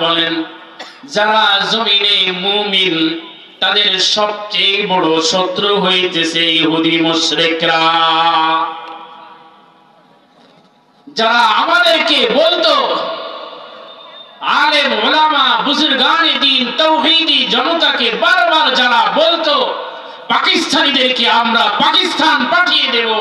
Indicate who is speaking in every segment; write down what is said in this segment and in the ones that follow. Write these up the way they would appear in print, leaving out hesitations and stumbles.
Speaker 1: বলেন, যারা জমিনে মুমিন তাদের সবচেয়ে বড় শত্রু হইতেছে ইহুদি মুশরিকরা। যারা আমাদেরকে বলতো, আলেম উলামা বুজুর্গানে দ্বীন তাওহীদি জনতাকে বারবার যারা বলতো পাকিস্তানিদেরকে আমরা পাকিস্তান পাঠিয়ে দেব,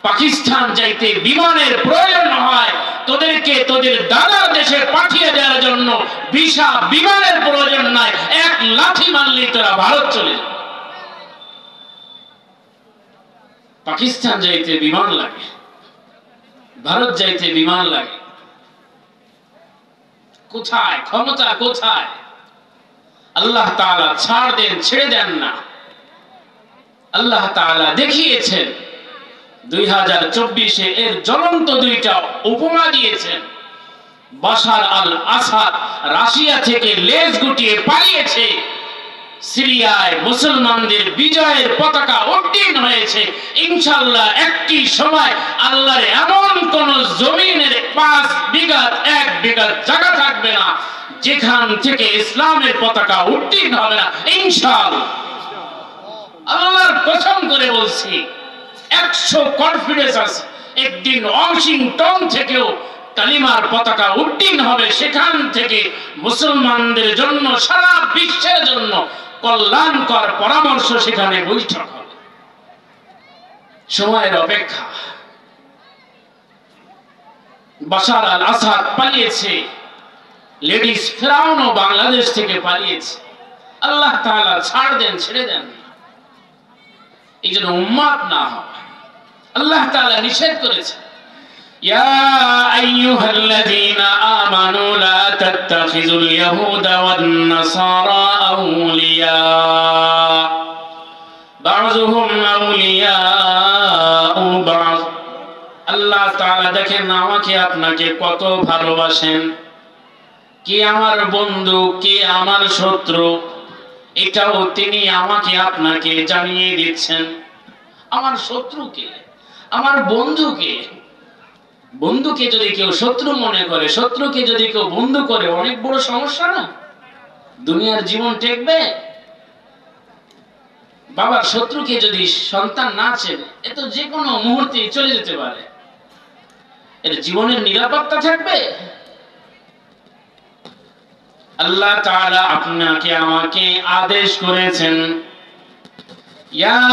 Speaker 1: পাকিস্তান যাইতে বিমানের প্রয়োজন হয়, তোদেরকে তোদের দাদার দেশে পাঠিয়ে দেওয়ার জন্য ভিসা বিমানের প্রয়োজন নাই, এক লাঠি মারলেই তোরা ভারত চলে যাবে। পাকিস্তান যাইতে বিমান লাগে, ভারত যাইতে বিমান লাগে। কোথায় ক্ষমতা, কোথায়? আল্লাহ তাআলা ছাড় দেন, ছেড়ে দেন না। আল্লাহ তাআলা দেখিয়েছেন 2024-এ এর জ্বলন্ত দুইটা উপমা দিয়েছেন। বাশার আল আসাদ রাশিয়া থেকে লেজ গুটিয়ে পালিয়েছে, সিরিয়ায় মুসলমানদের বিজয়ের পতাকা উড্ডীন হয়েছে। ইনশাআল্লাহ একটি সময় আল্লাহর এমন কোন জমিনের 5 বিঘা 1 বিঘা জায়গা থাকবে না যেখান থেকে ইসলামের পতাকা উড্ডীন হবে না, ইনশাআল্লাহ। আল্লাহর কসম করে বলছি, 100 কনফিডেন্স আছে, একদিন ওয়াশিংটন থেকেও কালিমার পতাকা উড্ডীন হবে, সেখান থেকে মুসলমানদের জন্য, সারা বিশ্বের জন্য কল্যাণকর পরামর্শ সেখানে বৈঠক হবে। সময়ের অপেক্ষা। বাশার আল আসাদ পালিয়েছে, লেডিস ফেরাউনও বাংলাদেশ থেকে পালিয়েছে। আল্লাহ তাআলা ছাড় দেন, ছেড়ে দেন, এই জন্য উম্মাত না হয়। আল্লাহ তাআলা নিষেধ করেছে, ইয়া আইয়ুহাল্লাযীনা আমানু লা তাত্তাখিযুল ইয়াহুদা ওয়ান নাসারা আউলিয়া বা'যুহুম আউলিয়াউ বা'য। আল্লাহ তাআলা দেখেন আমাকে আপনাকে কত ভালোবাসেন, কে আমার বন্ধু কে আমার শত্রু এটাও তিনি আমাকে আপনাকে জানিয়ে দিচ্ছেন। আমার শত্রুকে, আমার বন্ধুকে, বন্ধুকে যদি কেউ শত্রু মনে করে, শত্রুকে যদি কেউ বন্ধু করে, অনেক বড় সমস্যা না? দুনিয়ার জীবন টেকবে? বাবার শত্রুকে যদি সন্তান না চেনে, এ তো যে কোনো মুহূর্তে চলে যেতে পারে, এর জীবনের নিরাপত্তা থাকবে? আল্লাহ তাআলা আপনাকে আমাকে আদেশ করেছেন, ইয়া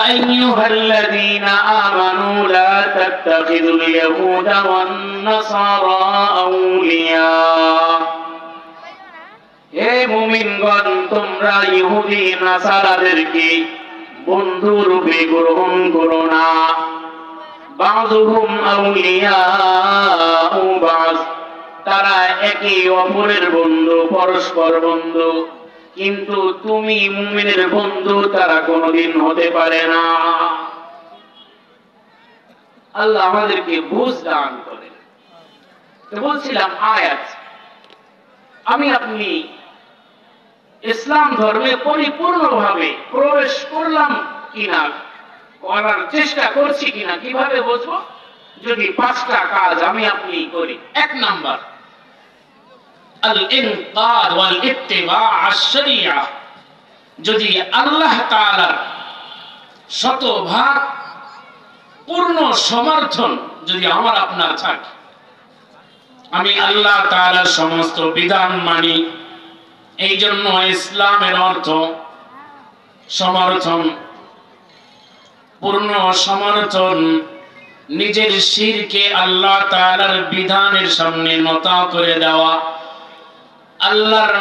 Speaker 1: আইয়ুহাল্লাযীনা আমানু লা তাত্তাখিযুল ইয়াহুদা ওয়ান নাসারা আউলিয়া। হে মুমিনগণ, তোমরা ইহুদি নাসারাদেরকে বন্ধু রূপে গ্রহণ করো না। বা'যুহুম আউলিয়াউ বা'য, তারা একে অপরের বন্ধু, পরস্পর বন্ধু, কিন্তু তুমি মুমিনের বন্ধু তারা কোনোদিন হতে পারে না। আল্লাহ আমাদেরকে বুঝ দান করেন। তো বলছিলাম আয়াত, আমি আপনি ইসলাম ধর্মে পরিপূর্ণভাবে প্রবেশ করলাম কিনা, করার চেষ্টা করছি কিনা কিভাবে বুঝবো? যদি 5টা কাজ আমি আপনি করি। 1 নাম্বার, আল-ইনকাদ ওয়াল ইত্তিবা আশ-শরিয়া। যদি আল্লাহ তাআলার শতভাগ পূর্ণ সমর্থন যদি আমার আপনার থাকে, আমি আল্লাহ তাআলার সমস্ত বিধান মানি, এই জন্য ইসলামের অর্থ সমর্থন, পূর্ণ সমর্থন। নিজের শিরকে আল্লাহ তাআলার বিধানের সামনে নত করে দেওয়া, আল্লাহর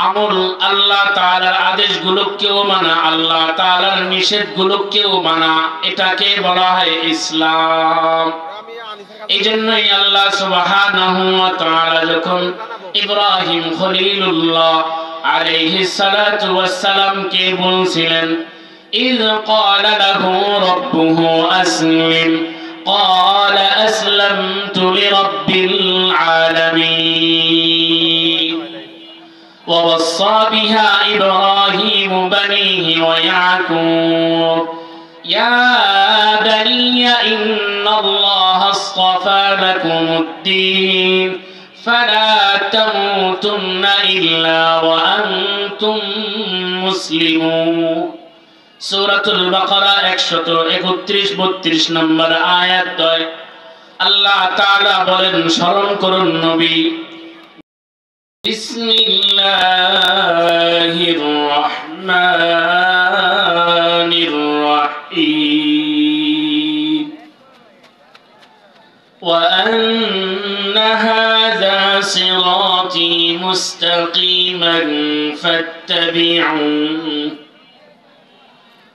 Speaker 1: আমল, আল্লাহ তাআলার আদেশগুলোকেও মানা, আল্লাহ তাআলার নিষেধগুলোকেও মানা, এটাকে বলা হয় ইসলাম। এই জন্যই আল্লাহ সুবহানাহু ওয়া তাআলা যখন ইব্রাহিম খলিলুল্লাহ আলাইহিস সালাতু ওয়াস সালাম কে বলছিলেন, إذ قال له ربه أسلم قال أسلمت لرب العالمين ووصى بها إبراهيم بنيه ويعقوب يا بني إن الله اصطفى لكم الدين فلا تموتن إلا وأنتم مسلمون সূরাতুল বাকারা 131-32 নম্বর আয়াত। আল্লাহ তাআলা বলেন, স্মরণ করুন নবী। বিসমিল্লাহির রহমানির রহিম। ওয়া আন্না হাযা সিরাতী মুস্তাকিমান ফাত্তাবি'উহু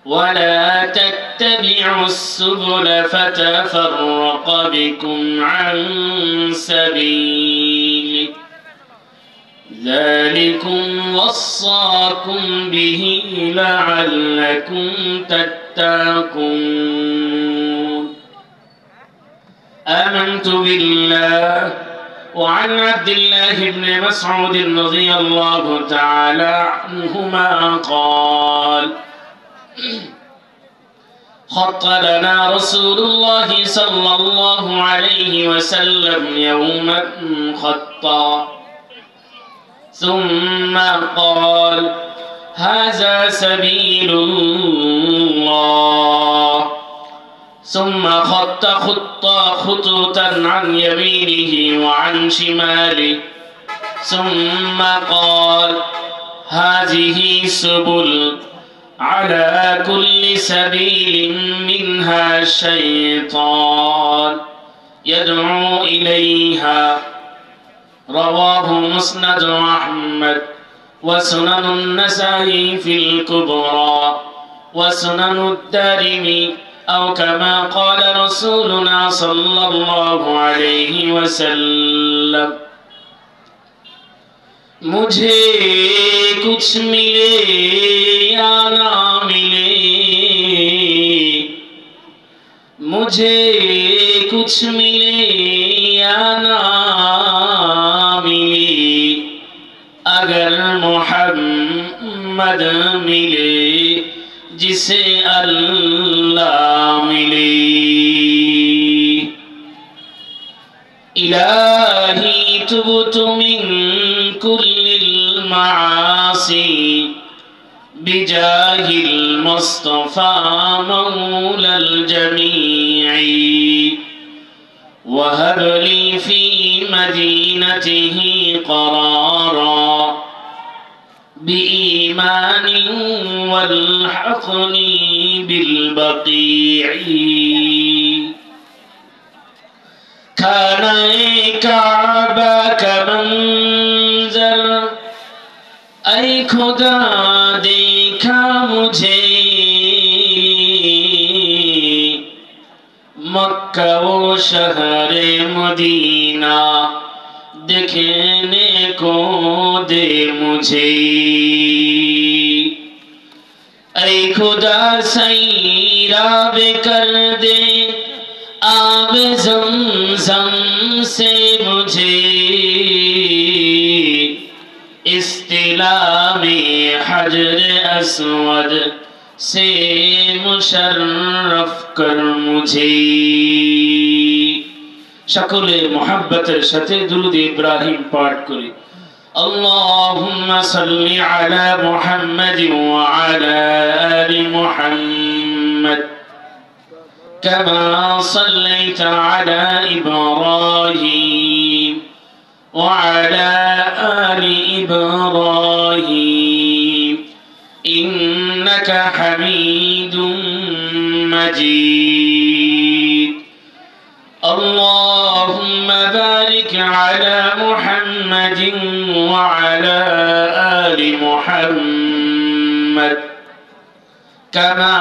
Speaker 1: ولا تتبعوا السبل فتفرق بكم عن سبيله ذلكم وصاكم به لعلكم تتقون آمنت بالله. وعن عبد الله بن مسعود رضي الله تعالى عنهما قال خط لنا رسول الله صلى الله عليه وسلم يوما خطا ثم قال هذا سبيل الله ثم خط خطوطا عن يمينه وعن شماله ثم قال هذه سبل على كل سبيل منها شيطان يدعو إليها. رواه مسند أحمد وسنن النسائي في الكبرى وسنن الدارمي أو كما قال رسولنا صلى الله عليه وسلم मुझे कुछ मिले या ना मिले, मुझे कुछ मिले या ना मिले, अगर मोहम्मद मिले जिसे अल्लाह मिले। इलाही तुबतु मिन कुल्लिल मासी बिजाहिल मुस्तफा मौलल जमीई वहब ली फी मदीनतिही करारा बिईमानि वल्हक़नी बिलबक़ीई। खाना काबा का मंजर ऐ खुदा देखा मुझे, मक्का वो शहरे मदीना देखने को दे मुझे। ऐ खुदा सैराब कर दे आब ज़मज़म से मुझे, इस्तिलामी हजर अस्वद से मुशर्रफ कर मुझे। शकले मोहब्बतेर साथे दुरूद इब्राहिम पाठ करी। अल्लाहुम्मा सल्लि अला मुहम्मद व अला आलि मुहम्मद कमा सल्लैत अला इब्राहीम व अला आलि इब्राहीम इन्नका हमीदुम मजीद। अल्लाहुम्मा बारिक अला मुहम्मद व अला आलि मुहम्मद कमा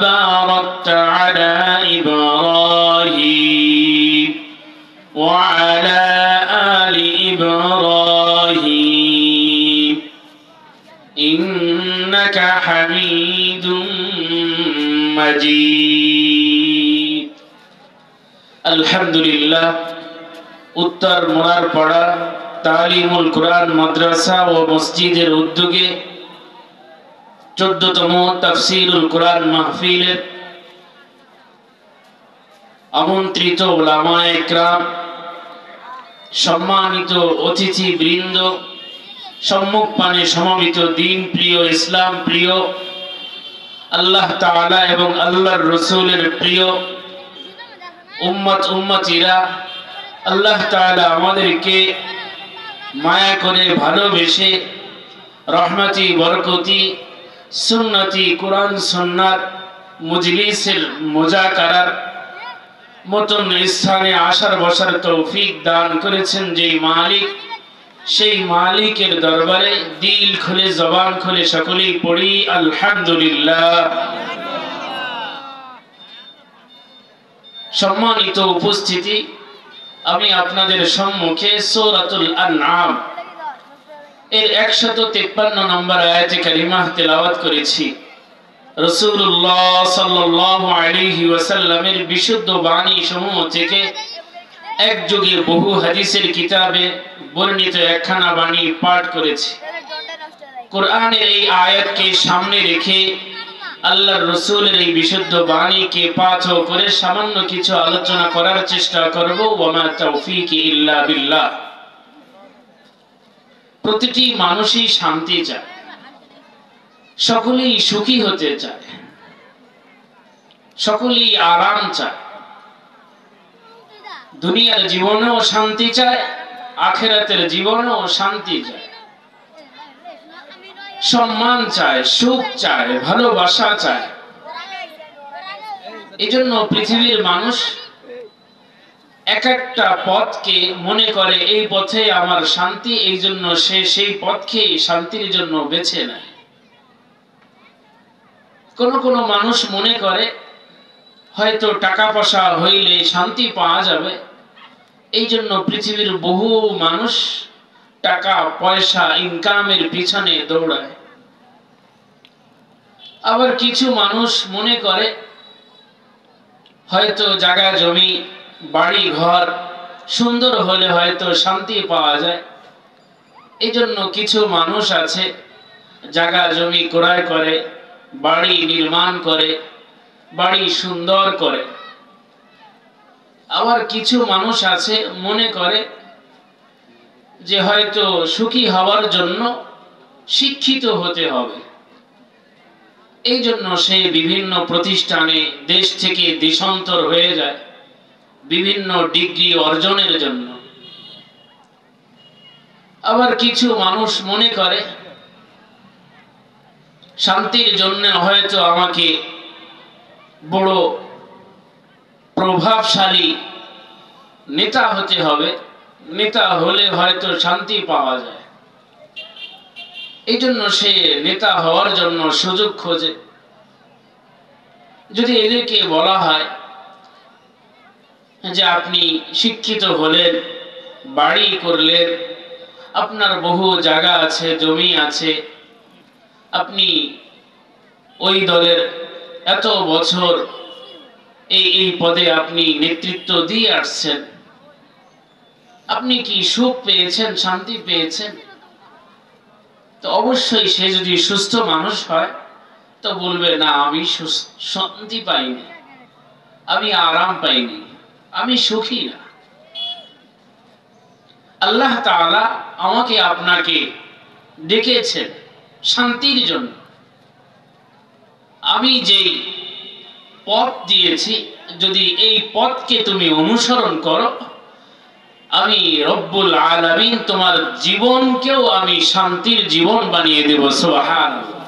Speaker 1: बारकत अला इब्राहीम व अला आलि इब्राहीम इन्नका हमीदुम मजीद। अल्हम्दुलिल्लाह उत्तर मोरारपाड़ा तालीमुल कुरान मद्रासा व मस्जिदेर उद्योगे 14তম তাফসীরুল কুরআন মাহফিলের আমন্ত্রিত উলামায়ে কেরাম সম্মানিত অতিথি বৃন্দ, সম্মুখ পানে সমবেত দিন প্রিয়, ইসলাম প্রিয়, আল্লাহ তাআলা এবং আল্লাহর রাসূলের প্রিয় উম্মতিরা, আল্লাহ তাআলা আমাদেরকে মায়া করে ভালোবেসে রহমতি বরকতি সুন্নতি কোরআন সুন্নাত মজলিসের মুজাকারার মতন স্থানে আসার বসার তৌফিক দান করেছেন যেই মালিক, সেই মালিকের দরবারে দিল খুলে জবান খুলে সকলেই পড়ি আলহামদুলিল্লাহ। সম্মানিত উপস্থিতি, আমি আপনাদের সম্মুখে সূরাতুল আনআম এর 153 নম্বর আয়াতে কারিমা তেলাওয়াত করেছি। রাসূলুল্লাহ সাল্লাল্লাহু আলাইহি ওয়াসাল্লামের বিশুদ্ধ বাণী সমূহ থেকে এক যুগের বহু হাদিসের কিতাবে বর্ণিত একখানা বাণী পাঠ করেছি। কোরআনের এই আয়াতকে সামনে রেখে আল্লাহর রাসূলের এই বিশুদ্ধ বাণীকে পাঠ করে সামান্য কিছু আলোচনা করার চেষ্টা করব। ওয়ামা তাওফীকি ইল্লা বিল্লাহ। প্রতিটি মানুষই শান্তি চায়, সকলেই সুখী হতে চায়, সকলেই আরাম চায়, দুনিয়ার জীবনেও শান্তি চায়, আখিরাতের জীবনেও শান্তি চায়, সম্মান চায়, সুখ চায়, ভালোবাসা চায়। এজন্য পৃথিবীর মানুষ এক একটা পথকে মনে করে এই পথে আমার শান্তি, এই জন্য সে সেই পথকে শান্তির জন্য বেছে নেয়। কোন কোন মানুষ মনে করে হয়তো টাকা পয়সা হইলে শান্তি পাওয়া যাবে, এই জন্য পৃথিবীর বহু মানুষ টাকা পয়সা ইনকামের পিছনে দৌড়ায়। আবার কিছু মানুষ মনে করে হয়তো জায়গা জমি বাড়ি ঘর সুন্দর হলে হয়তো শান্তি পাওয়া যায়, এই জন্য কিছু মানুষ আছে জায়গা জমি ক্রয় করে, বাড়ি নির্মাণ করে, বাড়ি সুন্দর করে। আবার কিছু মানুষ আছে মনে করে যে হয়তো সুখী হওয়ার জন্য শিক্ষিত হতে হবে, এই জন্য সে বিভিন্ন প্রতিষ্ঠানে দেশ থেকে দেশান্তর হয়ে যায় বিভিন্ন ডিগ্রি অর্জনের জন্য। আবার কিছু মানুষ মনে করে শান্তির জন্য হয়তো আমাকে বড় প্রভাবশালী নেতা হতে হবে, নেতা হলে হয়তো শান্তি পাওয়া যায়, এই জন্য সে নেতা হওয়ার জন্য সুযোগ খোঁজে। যদি এদেরকে বলা হয় যে আপনি শিক্ষিত হলেন, বাড়ি করলেন, আপনার বহু জায়গা আছে, জমি আছে, আপনি ওই দলের এত বছর এই পদে আপনি নেতৃত্ব দিয়ে আসছেন, আপনি কি সুখ পেয়েছেন, শান্তি পেয়েছেন? তো অবশ্যই সে যদি সুস্থ মানুষ হয় তো বলবে না, আমি শান্তি পাইনি, আমি আরাম পাইনি, আমি সুখী না। আল্লাহ তাআলা আমাকে আপনাকে ডেকেছেন শান্তির জন্য। আমি যেই পথ দিয়েছি, যদি এই পথকে তুমি অনুসরণ করো, আমি রব্বুল আলামিন তোমার জীবনকেও আমি শান্তির জীবন বানিয়ে দেব। সুবহানাল্লাহ।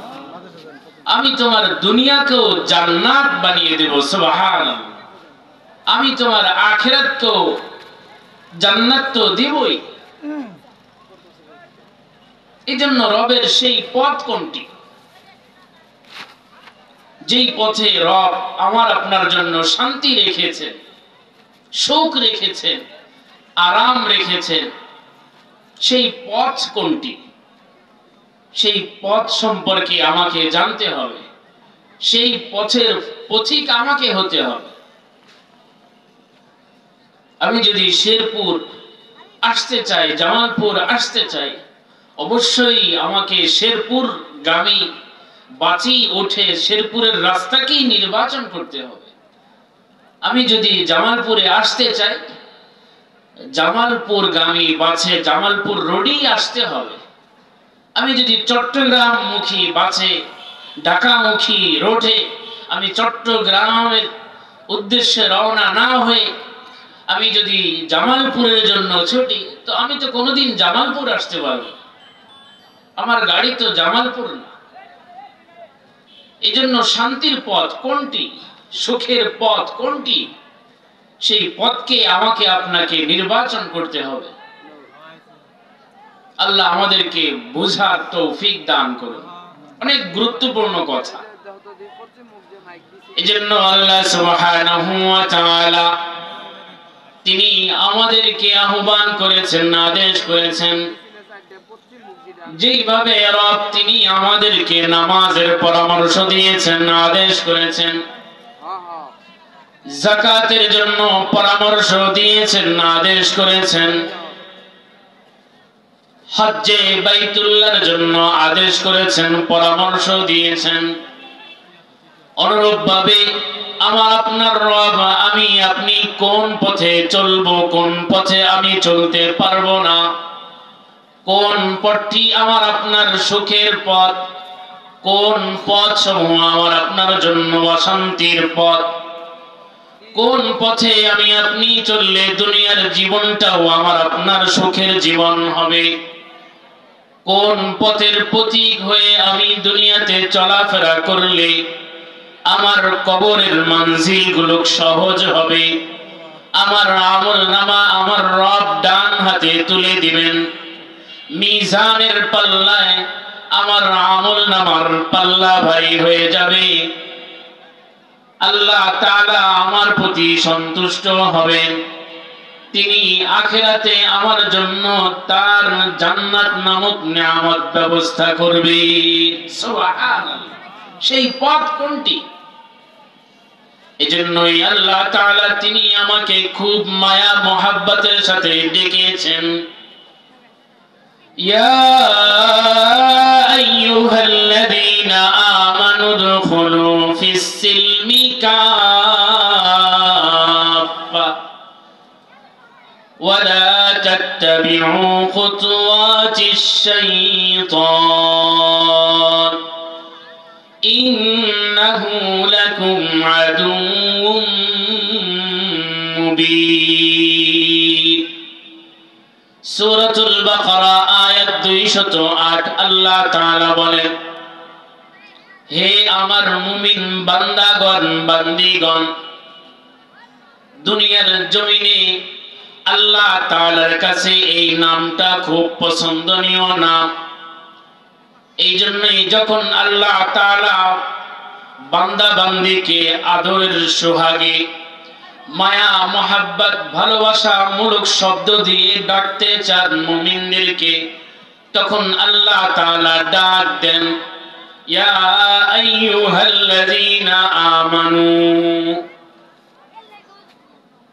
Speaker 1: আমি তোমার দুনিয়াকেও জান্নাত বানিয়ে দেব। সুবহানাল্লাহ। আমি তোমার আখিরাতকেও জান্নাত তো দেবই। এই জন্য রবের সেই পথ কোনটি, যেই পথে রব আমার আপনার জন্য শান্তি রেখেছেন, সুখ রেখেছেন, আরাম রেখেছেন, সেই পথ কোনটি? সেই পথ সম্পর্কে আমাকে জানতে হবে, সেই পথের পথিক আমাকে হতে হবে। আমি যদি শেরপুর আসতে চাই, জামালপুর আসতে চাই, অবশ্যই আমাকে শেরপুর গামী বাঁচি উঠে শেরপুরের রাস্তাকেই নির্বাচন করতে হবে। আমি যদি জামালপুরে আসতে চাই জামালপুর গামী বাসে জামালপুর রোডেই আসতে হবে। আমি যদি চট্টগ্রাম মুখী বাসে ঢাকামুখী রোডে আমি চট্টগ্রামের উদ্দেশ্যে রওনা না হয়ে আমি যদি জামালপুরের জন্য ছুটি, তো আমি তো কোনোদিন জামালপুর আসতে পারবো, আমার গাড়ি তো জামালপুর না। এই জন্য শান্তির পথ কোনটি, সুখের পথ কোনটি, সেই পথকে আমাকে আপনাকে নির্বাচন করতে হবে। আল্লাহ আমাদেরকে বুঝার তৌফিক দান করুন। অনেক গুরুত্বপূর্ণ কথা। এজন্য আল্লাহ সুবহানাহু ওয়া তাআলা তিনি আমাদেরকে আহ্বান করেছেন, আদেশ করেছেন, যেইভাবে রব তিনি আমাদেরকে নামাজের পরামর্শ দিয়েছেন, আদেশ করেছেন, যাকাতের জন্য পরামর্শ দিয়েছেন, আদেশ করেছেন, হজ্জে বাইতুল্লাহর জন্য আদেশ করেছেন, পরামর্শ দিয়েছেন। অনুরূপভাবে আমার আপনার রব আমি আপনি কোন পথে চলবো, কোন পথে আমি চলতে পারবো না, কোন পথটি আমার আপনার সুখের পথ, কোন পথ সমূহ আমার আপনার জন্য অশান্তির পথ, কোন পথে আমি আপনি চললে দুনিয়ার জীবনটাও আমার আপনার সুখের জীবন হবে, কোন পথের প্রতীক হয়ে আমি দুনিয়াতে চলাফেরা করলে আমার কবরের মানজিল গুলো সহজ হবে, আমার আমলনামা আমার রব ডান হাতে তুলে দিবেন, মিজানের পাল্লায় আমার আমলনামার পাল্লা ভারী হয়ে যাবে, আল্লাহ তাআলা আমার প্রতি সন্তুষ্ট হবেন, তিনি আখিরাতে আমার জন্য তার জান্নাত নামক নিয়ামত ব্যবস্থা করবে। সুবহানাল্লাহ। সেই পথ কোনটি? এজন্যই আল্লাহ তাআলা তিনি আমাকে খুব মায়া মোহাব্বতের সাথে ডেকেছেন, ইয়া আইয়ুহাল্লাযীনা আমানু দুখুলু ফিস সিলমি কাফা ওয়া লা তাত্তাবিউ খুতুওয়াতিশ শাইতান ইন্নাহু লাকুম আদুউম মুবিন। সূরাতুল বাকারা আয়াত 208। আল্লাহ তাআলা বলেন, হে আমার মুমিন বান্দাগণ বান্দীগণ, দুনিয়ার জমিনে আল্লাহ তাআলার কাছে এই নামটা খুব পছন্দনীয় নাম। এই জন্যই যখন আল্লাহ তাআলা বান্দা বান্দীকে আদরের সোহাগে মায়া মোহাব্বত ভালোবাসা মূলক শব্দ দিয়ে ডাকতে চান মুমিনদেরকে, তখন আল্লাহ তাআলা ডাক দেন, ইয়া আইয়ুহাল্লাযীনা আমানু।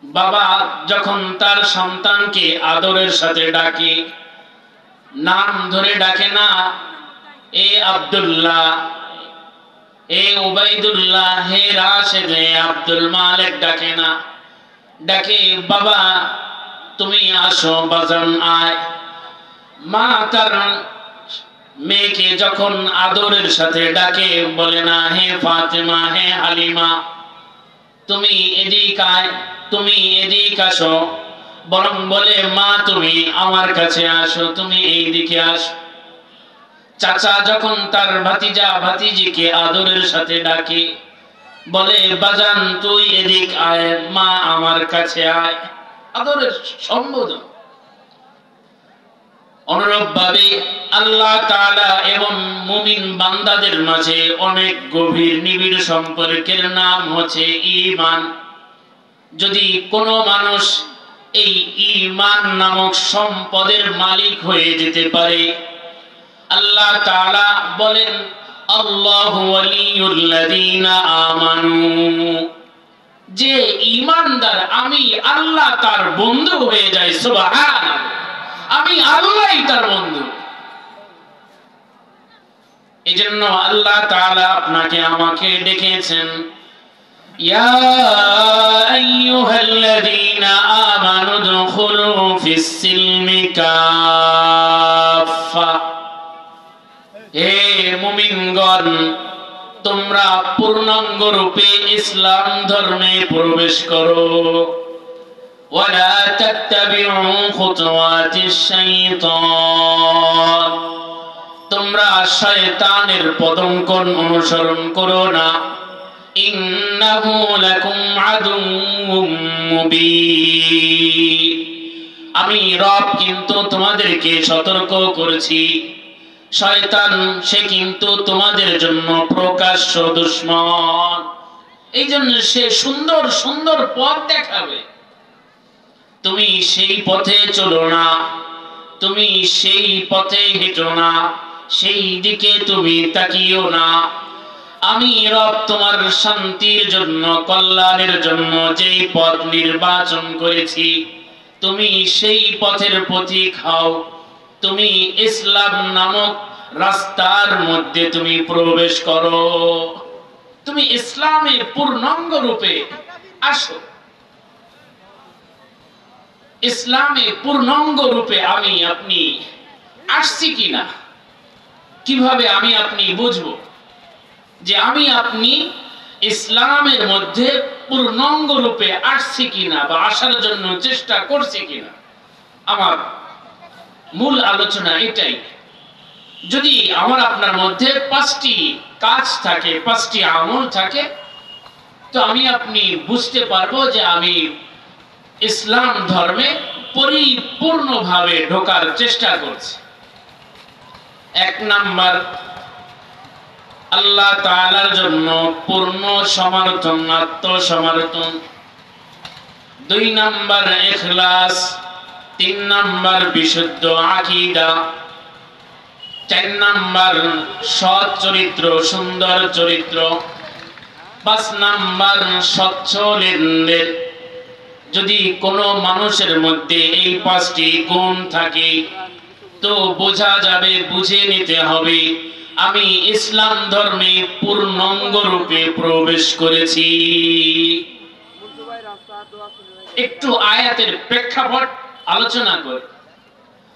Speaker 1: বাবা যখন তার সন্তানকে আদরের সাথে ডাকে, নাম ধরে ডাকে না, এ আব্দুল্লাহ, এ উবাইদুল্লাহ, হে রাশেদ, হে আব্দুল মালিক ডাকে না, ডাকে বাবা তুমি আসো, বাজান আয়। মা তার মেয়েকে যখন আদরের সাথে ডাকে বলে না, হে ফাতেমা, হে হালিমা, তুমি এদিক আয়, তুমি এদিক আসো, বরং বলে মা তুমি আমার কাছে আসো, তুমি এই দিকে আসো। চাচা যখন তার ভাতিজা ভাতিজিকে আদরের সাথে ডাকে বলে বাজান তুই এদিক আয়, মা আমার কাছে আয়, আদরের সম্বোধন। অনুরূপভাবে আল্লাহ তাআলা এবং মুমিন বান্দাদের মাঝে অনেক গভীর নিবিড় সম্পর্কের নাম হচ্ছে ঈমান। যদি কোনো মানুষ এই ঈমান নামক সম্পদের মালিক হয়ে যেতে পারে, আল্লাহ তাআলা বলেন, আল্লাহু ওয়ালিয়ুল্লাযীনা আমানু, যে ঈমানদার আমি আল্লাহ তার বন্ধু হয়ে যায়। সুবহানাল্লাহ, আমি আল্লাহই তার বন্ধু। এজন্য আল্লাহ তাআলা আপনাকে আমাকে ডেকেছেন, ইয়া আইয়ুহাল্লাযীনা আমানু দুখুলু তোমরা পূর্ণাঙ্গ রূপে ইসলাম ধর্মে প্রবেশ করো। ওয়ালা তাত্তাবিউ খুতুওয়াতিশ শাইতান, তোমরা শয়তানের পদঙ্কন অনুসরণ করো না। ইন্নাহু লাকুম আদুউম মুবিন, আমি রব কিন্তু তোমাদেরকে সতর্ক করেছি, শয়তান সে কিন্তু তোমাদের জন্য প্রকাশ্য দুশমন। এই জন্য সে সুন্দর সুন্দর পথ দেখাবে, তুমি সেই পথে চলো না, তুমি সেই পথে হেঁটো না, সেই দিকে তুমি তাকিও না। আমি রব তোমার শান্তির জন্য, কল্যাণের জন্য যেই পথ নির্বাচন করেছি, তুমি সেই পথের পথিক হও। তুমি ইসলাম নামক রাস্তার মধ্যে তুমি প্রবেশ করো, তুমি ইসলামের পূর্ণাঙ্গ রূপে আসো। ইসলামে পূর্ণাঙ্গ রূপে আমি আপনি আসছি কিনা, কিভাবে আমি আপনি বুঝবো যে আমি আপনি ইসলামের মধ্যে পূর্ণাঙ্গ রূপে আসছি কিনা বা আসার জন্য চেষ্টা করছি কিনা? আমার মূল আলোচনা এটাই। যদি আমার আপনার মধ্যে 5টি কাজ থাকে, 5টি আমল থাকে, তো আমি আপনি বুঝতে পারবো যে আমি ইসলাম ধর্মে পরিপূর্ণভাবে ঢোকার চেষ্টা করছি। 1 নাম্বার, আল্লাহ তাআলার জন্য পূর্ণ সমর্থন, আত্মসমর্পণ। 2 নাম্বার ইখলাস। 3 নাম্বার বিশুদ্ধ আকীদা। 4 নাম্বার সৎ চরিত্র, সুন্দর চরিত্র। 5 নাম্বার স্বচ্ছ লেনদেন। যদি কোনো মানুষের মধ্যে এই 5টি গুণ থাকে তো বোঝা যাবে, বুঝে নিতে হবে আমি ইসলাম ধর্মে পূর্ণাঙ্গ রূপে প্রবেশ করেছি। একটু আয়াতের প্রেক্ষাপট আলোচনা করি।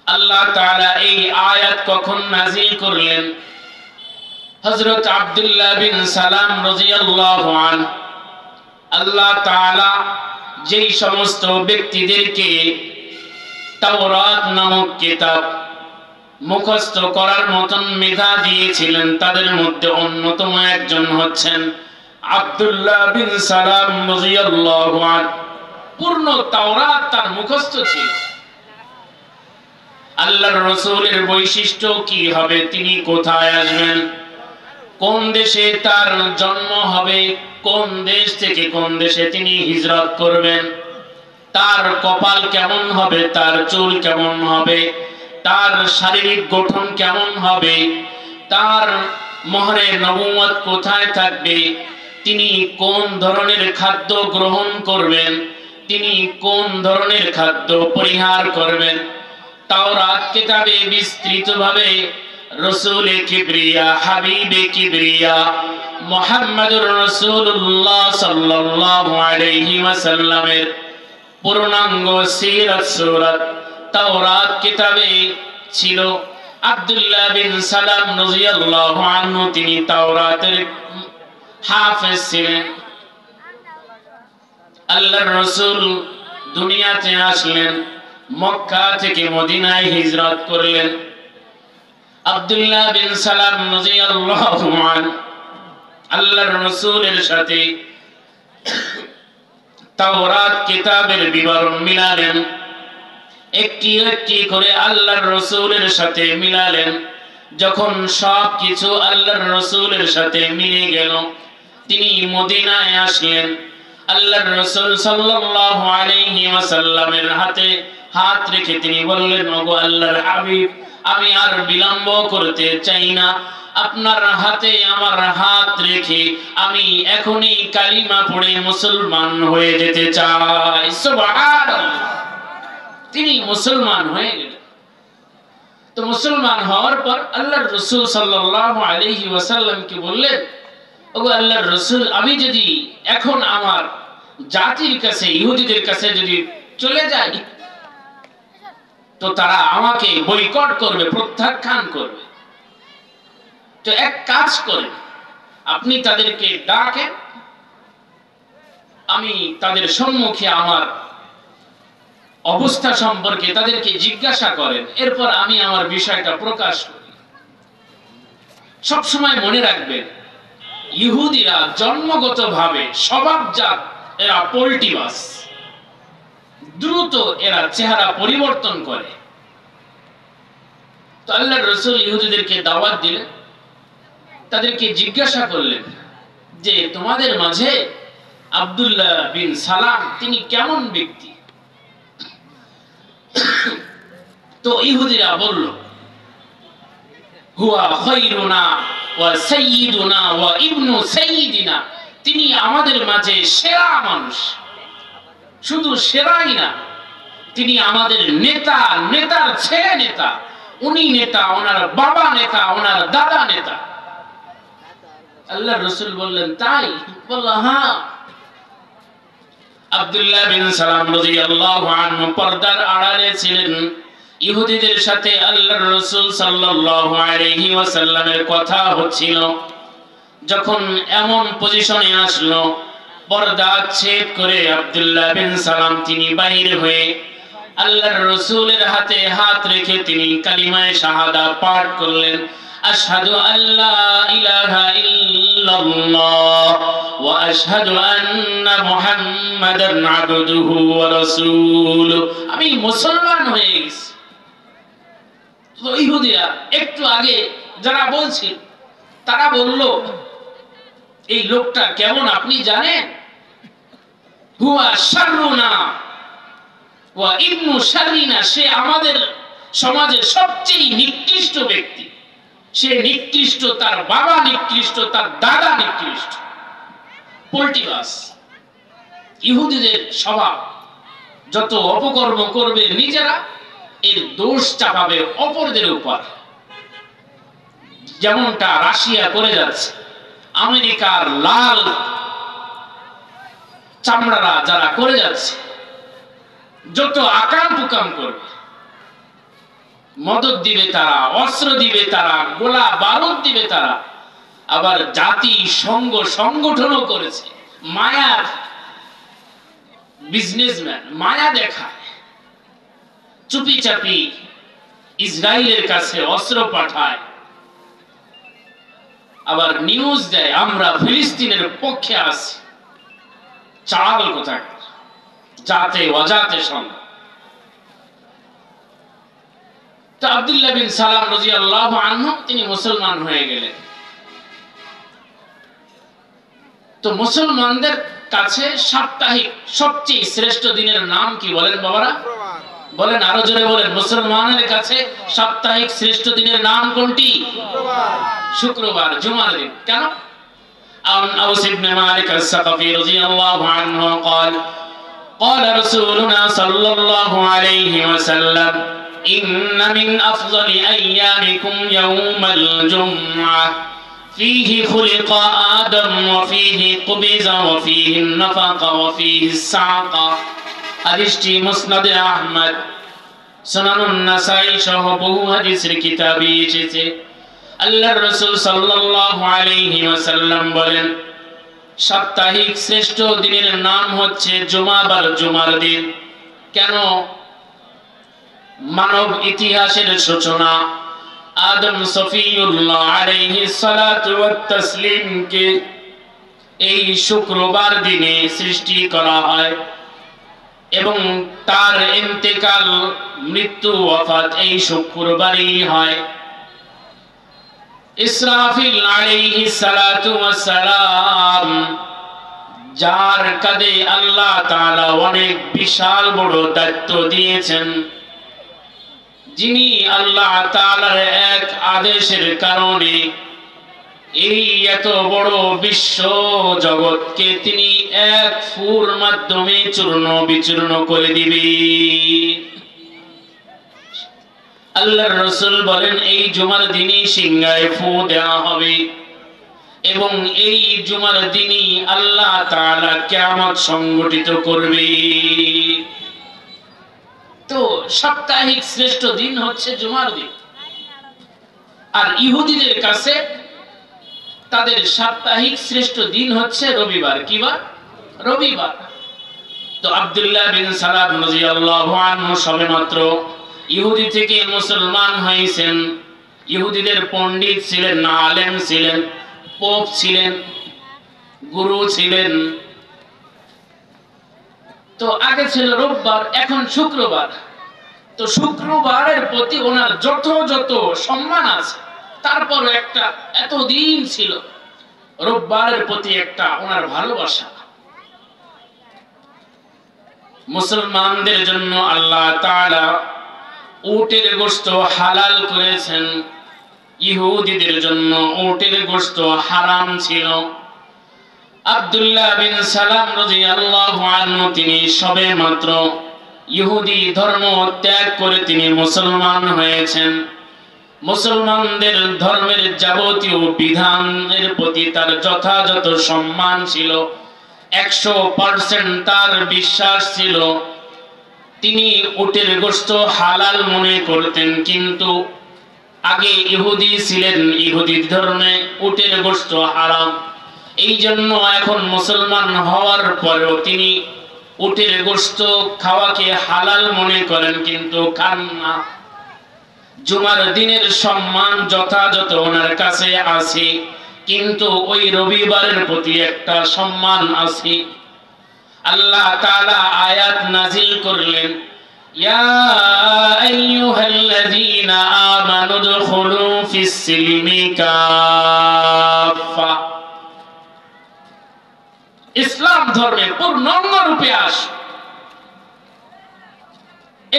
Speaker 1: আল্লাহ তাআলা এই আয়াত কখন নাযিল করলেন? হযরত আব্দুল্লাহ বিন সালাম রাদিয়াল্লাহু আনহু, আল্লাহ তাআলা যেই সমস্ত ব্যক্তিদেরকে তাওরাত নামক কিতাব মুখস্থ করার মতন মেধা দিয়েছিলেন, তাদের মধ্যে অন্যতম একজন হচ্ছেন আব্দুল্লাহ বিন সালাম রাদিয়াল্লাহু আনহু। পূর্ণ তাওরাত তার মুখস্থ ছিল। আল্লাহর রাসূলের বৈশিষ্ট্য কি হবে, তিনি কোথায় আসবেন, কোন দেশে তার জন্ম হবে, কোন দেশ থেকে কোন দেশে তিনি হিজরত করবেন, তার কপাল কেমন হবে, তার চুল কেমন হবে, তার শারীরিক গঠন কেমন হবে, তার মোহরে নবুয়ত কোথায় থাকবে, তিনি কোন ধরনের খাদ্য গ্রহণ করবেন, তিনি কোন ধরনের খাদ্য পরিহার করবেন, তাওরাত কিতাবে বিস্তৃতভাবে রাসূলে কিবরিয়া, হাবিবে কিবরিয়া মুহাম্মদুর রাসূলুল্লাহ সাল্লাল্লাহু আলাইহি ওয়াসাল্লামের পূর্ণাঙ্গ সিরাত সূরাত তাওরাত কিতাবে ছিল। আব্দুল্লাহ বিন সালাম রাদিয়াল্লাহু আনহু তিনি তাওরাতের হাফেজ ছিলেন। আল্লাহর রাসূল দুনিয়াতে আসলেন, মক্কা থেকে মদিনায় হিজরত করলেন। আব্দুল্লাহ বিন সালাম রাদিয়াল্লাহু আনহু আল্লাহর রাসূলের সাথে তাওরাত কিতাবের বিবরণ মিলালেন, একটি একটি করে আল্লাহর রাসূলের সাথে মিলালেন। যখন সব কিছু আল্লাহর রাসূলের সাথে মিলে গেল, তিনি মদিনায় আসলেন। আল্লাহর রাসূল সাল্লাল্লাহু আলাইহি ওয়াসাল্লামের হাতে হাত রেখে তিনি বললেন, ওগো আল্লাহর হাবিব, আমি আর বিলম্ব করতে চাই না, আপনার হাতে আমার হাত রেখে আমি এখনই কালিমা পড়ে মুসলমান হয়ে যেতে চাই। সুবহানাল্লাহ। তিনি মুসলমান হয়ে গেলেন। তো মুসলমান হওয়ার পর আল্লাহর রাসূল সাল্লাল্লাহু আলাইহি ওয়াসাল্লামকে বললেন, ওগো আল্লাহর রাসূল, আমি যদি এখন আমার জাতির কাছে, ইহুদিদের কাছে যদি চলে যাই তো তারা আমাকে বয়কট করবে, প্রত্যাখ্যান করবে। তো এক কাজ করেন, আপনি তাদেরকে ডাকেন, আমি তাদের সম্মুখে আমার অবস্থা সম্পর্কে তাদেরকে জিজ্ঞাসা করেন, এরপর আমি আমার বিষয়টা প্রকাশ করি। সবসময় মনে রাখবেন, ইহুদিরা জন্মগতভাবে স্বভাবজাত, এরা পোল্টিবাস, দ্রুত এরা চেহারা পরিবর্তন করে। তো আল্লাহর রাসূল ইহুদিদেরকে দাওয়াত দিলেন, তাদেরকে জিজ্ঞাসা করলেন যে তোমাদের মাঝে আব্দুল্লাহ বিন সালাম তিনি কেমন ব্যক্তি? তো ইহুদিরা বলল, হুয়া খায়রুনা ওয়া সাইয়্যিদুনা ওয়া ইবনু সাইয়্যিদিনা, তিনি আমাদের মাঝে সেরা মানুষ। শুধু সেরাই না, তিনি আমাদের নেতা, নেতার ছেলে নেতা। উনি নেতা, ওনার বাবা নেতা, ওনার দাদা নেতা। আল্লাহর রাসূল বললেন, তাই? বলল, হ্যাঁ। আব্দুল্লাহ বিন সালাম রাদিয়াল্লাহু আনহু পর্দার আড়ালে ছিলেন। ইহুদিদের সাথে আল্লাহর রাসূল সাল্লাল্লাহু আলাইহি ওয়াসাল্লামের কথা হচ্ছিল। যখন এমন পজিশনে আসলো, পর্দা ছেদ করে আব্দুল্লাহ বিন সালাম তিনি বাইরে হয়ে আল্লাহর রাসূলের হাতে হাত রেখে তিনি কালিমায়ে শাহাদা পাঠ করলেন, আশহাদু আল্লা ইলাহা ইল্লাল্লাহ ওয়া আশহাদু আন্না মুহাম্মাদান আবদুহু ওয়া রাসূলুহু, আমি মুসলমান হয়ে গেছি। তো ইহুদিরা একটু আগে যারা বলছিল, তারা বলল, এই লোকটা কেমন আপনি জানেন? হুয়া শাররুনা ওয়া ইবনু শাররিনা, সে আমাদের সমাজের সবচেয়ে নিকৃষ্ট ব্যক্তি। সে নিকৃষ্ট, তার বাবা নিকৃষ্ট, তার দাদা নিকৃষ্ট। পোল্টিবাস। ইহুদিদের স্বভাব, যত অপকর্ম করবে নিজেরা, এর দোষ চাপাবে অপরদের উপর। যেমনটা রাশিয়া করে যাচ্ছে, আমেরিকার লাল চামড়ারা যারা করে যাচ্ছে, যত আকাম কুকাম করবে, মদত দিবে তারা, অস্ত্র দিবে তারা, গোলা বারুদ দিবে তারা, আবার জাতি সংঘ সংগঠনও করেছে। মায়ার বিজনেসম্যান, মায়া দেখায়, চুপি চাপি ইসরায়েলের কাছে অস্ত্র পাঠায়, আবার নিউজ দেয় আমরা ফিলিস্তিনের পক্ষে আছি। চাল কোথায়, জাতে অজাতে সঙ্গ। তো আব্দুল্লাহ বিন সালাম রাদিয়াল্লাহু আনহু তিনি মুসলমান হয়ে গেলেন। তো মুসলমানদের কাছে সাপ্তাহিক সবচেয়ে শ্রেষ্ঠ দিনের নাম কি বলেন বাবারা? বলেন, আরো জোরে বলেন। মুসলমানের কাছে সাপ্তাহিক শ্রেষ্ঠ দিনের নাম কোনটি? শুক্রবার, জুমার দিন। কেন? আউস ইবনে মালিক আস-সাকাফি রাদিয়াল্লাহু আনহু قال قال رسولنا صلى الله عليه وسلم إن من أفضل أيامكم يوم الجمعة فيه خلق آدم وفيه قبض وفيه النفق وفيه السعق। হাদিসটি মুসনাদে আহমদ, সুনানুন নাসাই সহ বহু হাদিসের কিতাবে এসেছে। আল্লাহর রাসূল সাল্লাল্লাহু আলাইহি ওয়াসাল্লাম বলেন, সাপ্তাহিক শ্রেষ্ঠ দিনের নাম হচ্ছে জুমাবার, জুমার দিন। কেন? মানব ইতিহাসের সূচনা আদম সফিউল্লাহ আলাইহিস সালাতু ওয়াত তাসলিমকে এই শুক্রবার দিনে সৃষ্টি করা হয় এবং তার ইন্তেকাল, মৃত্যু, ওয়াফাত এই শুক্রবারই হয়। ইসরাফিল আলাইহিস সালাতু ওয়াস সালাম, যার কাঁধে আল্লাহ তাআলা অনেক বিশাল বড় দায়িত্ব দিয়েছেন, যিনি আল্লাহ তাআলার এক আদেশের কারণে এই এত বড় বিশ্ব জগৎকে তিনি এক ফুর মাধ্যমে চূর্ণ বিচূর্ণ করে দিবে। আল্লাহর রাসূল বলেন, এই জুমার দিনই সিংহায় ফু দেওয়া হবে এবং এই জুমার দিনই আল্লাহ তাআলা কিয়ামত সংগঠিত করবে। তো সাপ্তাহিক শ্রেষ্ঠ দিন হচ্ছে জুমার দিন। আর ইহুদিদের কাছে তাদের সাপ্তাহিক শ্রেষ্ঠ দিন হচ্ছে রবিবার। কি বার? রবিবার। তো আব্দুল্লাহ বিন সালাম রাদিয়াল্লাহু আনহু সবেমাত্র ইহুদি থেকে মুসলমান হয়েছেন। ইহুদিদের পণ্ডিত ছিলেন, আলেম ছিলেন, পোপ ছিলেন, গুরু ছিলেন। তো আগে ছিল রোববার, এখন শুক্রবার। তো শুক্রবারের প্রতি ওনার যত সম্মান আছে, তারপরও একটা এতদিন ছিল রোববারের প্রতি একটা ওনার ভালোবাসা। মুসলমানদের জন্য আল্লাহ তাআলা উটের গোশত হালাল করেছেন, ইহুদিদের জন্য উটের গোশত হারাম ছিল। আব্দুল্লাহ বিন সালাম রাদিয়াল্লাহু আনহু তিনি সবেমাত্র ইহুদি ধর্ম ত্যাগ করে তিনি মুসলমান হয়েছেন। মুসলমানদের ধর্মের যাবতীয় বিধানের প্রতি তার যথাযথ সম্মান ছিল, 100% তার বিশ্বাস ছিল। তিনি উটের গোশত হালাল মনে করতেন, কিন্তু আগে ইহুদি ছিলেন, ইহুদি ধর্মে উটের গোশত হারাম। এই জন্য এখন মুসলমান হওয়ার পরেও তিনি উটের গোশত খাওয়াকে হালাল মনে করেন, কিন্তু খান না। জুমার দিনের সম্মান যথাযথ ওনার কাছে আছে, কিন্তু ওই রবিবারের প্রতি একটা সম্মান আছে। আল্লাহ তাআলা আয়াত নাযিল করলেন, ইয়া আইয়ুহাল্লাযীনা আমানু দুখুলু ফিস-সিলমি কাফা। ইসলাম ধর্মে পূর্ণাঙ্গ রূপে আস।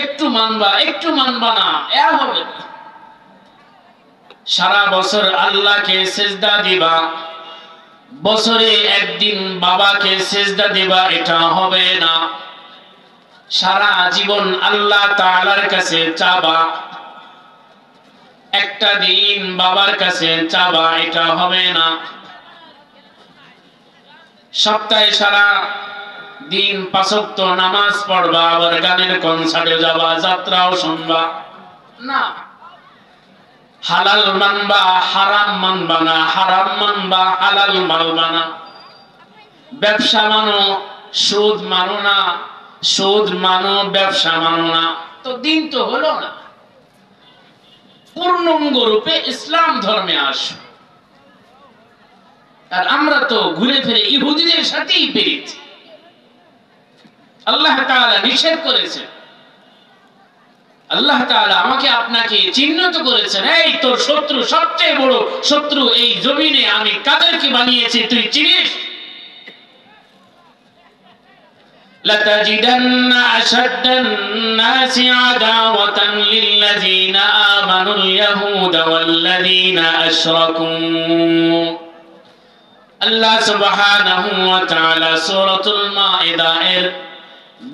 Speaker 1: একটু মানবা একটু মানবা না, এ হবে না। সারা বছর আল্লাহকে সিজদা দিবা, বছরে একদিন বাবাকে সিজদা দিবা, এটা হবে না। সারা জীবন আল্লাহ তাআলার কাছে চাবা, একটা দিন বাবার কাছে চাবা, এটা হবে না। সপ্তাহে সারা দিন 5 ওয়াক্ত নামাজ পড়বা, আবার গানের কনসার্টে যাবা, যাত্রাও শুনবা না। হালাল মানবা, হারাম মানবা না, হারাম মানবা, হালাল মানবা না। ব্যবসা মানো, সুদ মানো না, সুদ মানো, ব্যবসা মানো না। তো দিন তো হলো না। পূর্ণাঙ্গ রূপে ইসলাম ধর্মে আসো। আর আমরা তো ঘুরে ফিরে ইহুদিদের সাথেই পেরেছি। আল্লাহ তাআলা নিষেধ করেছেন, আল্লাহ তাআলা আমাকে আপনাকে চিহ্নিত করেছেন, এই তোর শত্রু, সবচেয়ে বড় শত্রু এই জমিনে আমি কাদেরকে বানিয়েছি তুই চিনিস? লাতাজিদান্না আশাদ্দান নাসি আদাওয়াতান লিল্লাযীনা আমানুল ইয়াহুদা ওয়াল্লাযীনা আশরাকু। আল্লাহ সুবহানাহু ওয়া তাআলা সূরাতুল মাইদা এর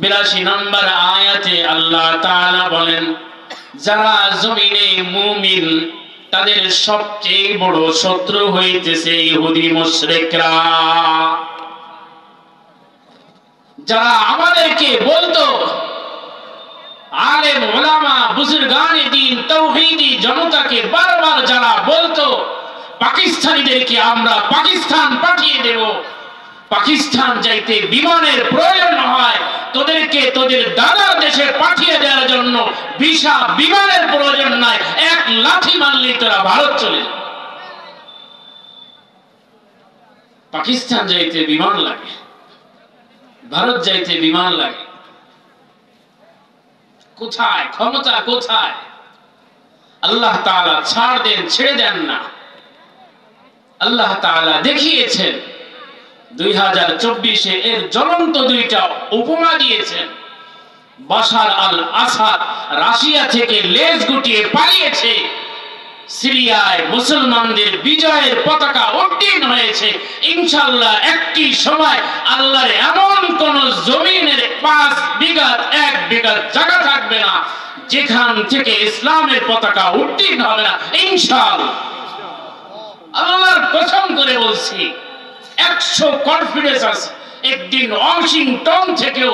Speaker 1: 82 নম্বর আয়াতে আল্লাহ তাআলা বলেন, যারা জমিনে মুমিন তাদের সবচেয়ে বড় শত্রু হইতেছে ইহুদি মুশরিকরা। যারা আমাদেরকে বলতো, আলেম উলামা বুজুর্গানে দ্বীন তাওহীদি জনতাকে বারবার যারা বলতো পাকিস্তানিদেরকে আমরা পাকিস্তান পাঠিয়ে দেব, পাকিস্তান যাইতে বিমানের প্রয়োজন হয়, তোদেরকে তোদের দাদার দেশে পাঠিয়ে দেওয়ার জন্য ভিসা বিমানের প্রয়োজন নাই, এক লাঠি মারলেই তোরা ভারত চলে যাবে। পাকিস্তান যাইতে বিমান লাগে, ভারত যাইতে বিমান লাগে। কোথায় ক্ষমতা, কোথায়? আল্লাহ তাআলা ছাড় দেন, ছেড়ে দেন না। আল্লাহ তাআলা দেখিয়েছেন 2024-এ এর জ্বলন্ত দুইটা উপমা দিয়েছেন। বাশার আল আসাদ রাশিয়া থেকে লেজ গুটিয়ে পালিয়েছে, সিরিয়ায় মুসলমানদের বিজয়ের পতাকা উড্ডীন হয়েছে। ইনশাআল্লাহ একটি সময় আল্লাহর এমন কোন জমিনের 5 বিঘা 1 বিঘা জায়গা থাকবে না যেখান থেকে ইসলামের পতাকা উড্ডীন হবে না, ইনশাআল্লাহ। আল্লাহর কসম করে বলছি, 100 কনফিডেন্স আছে, একদিন ওয়াশিংটন থেকেও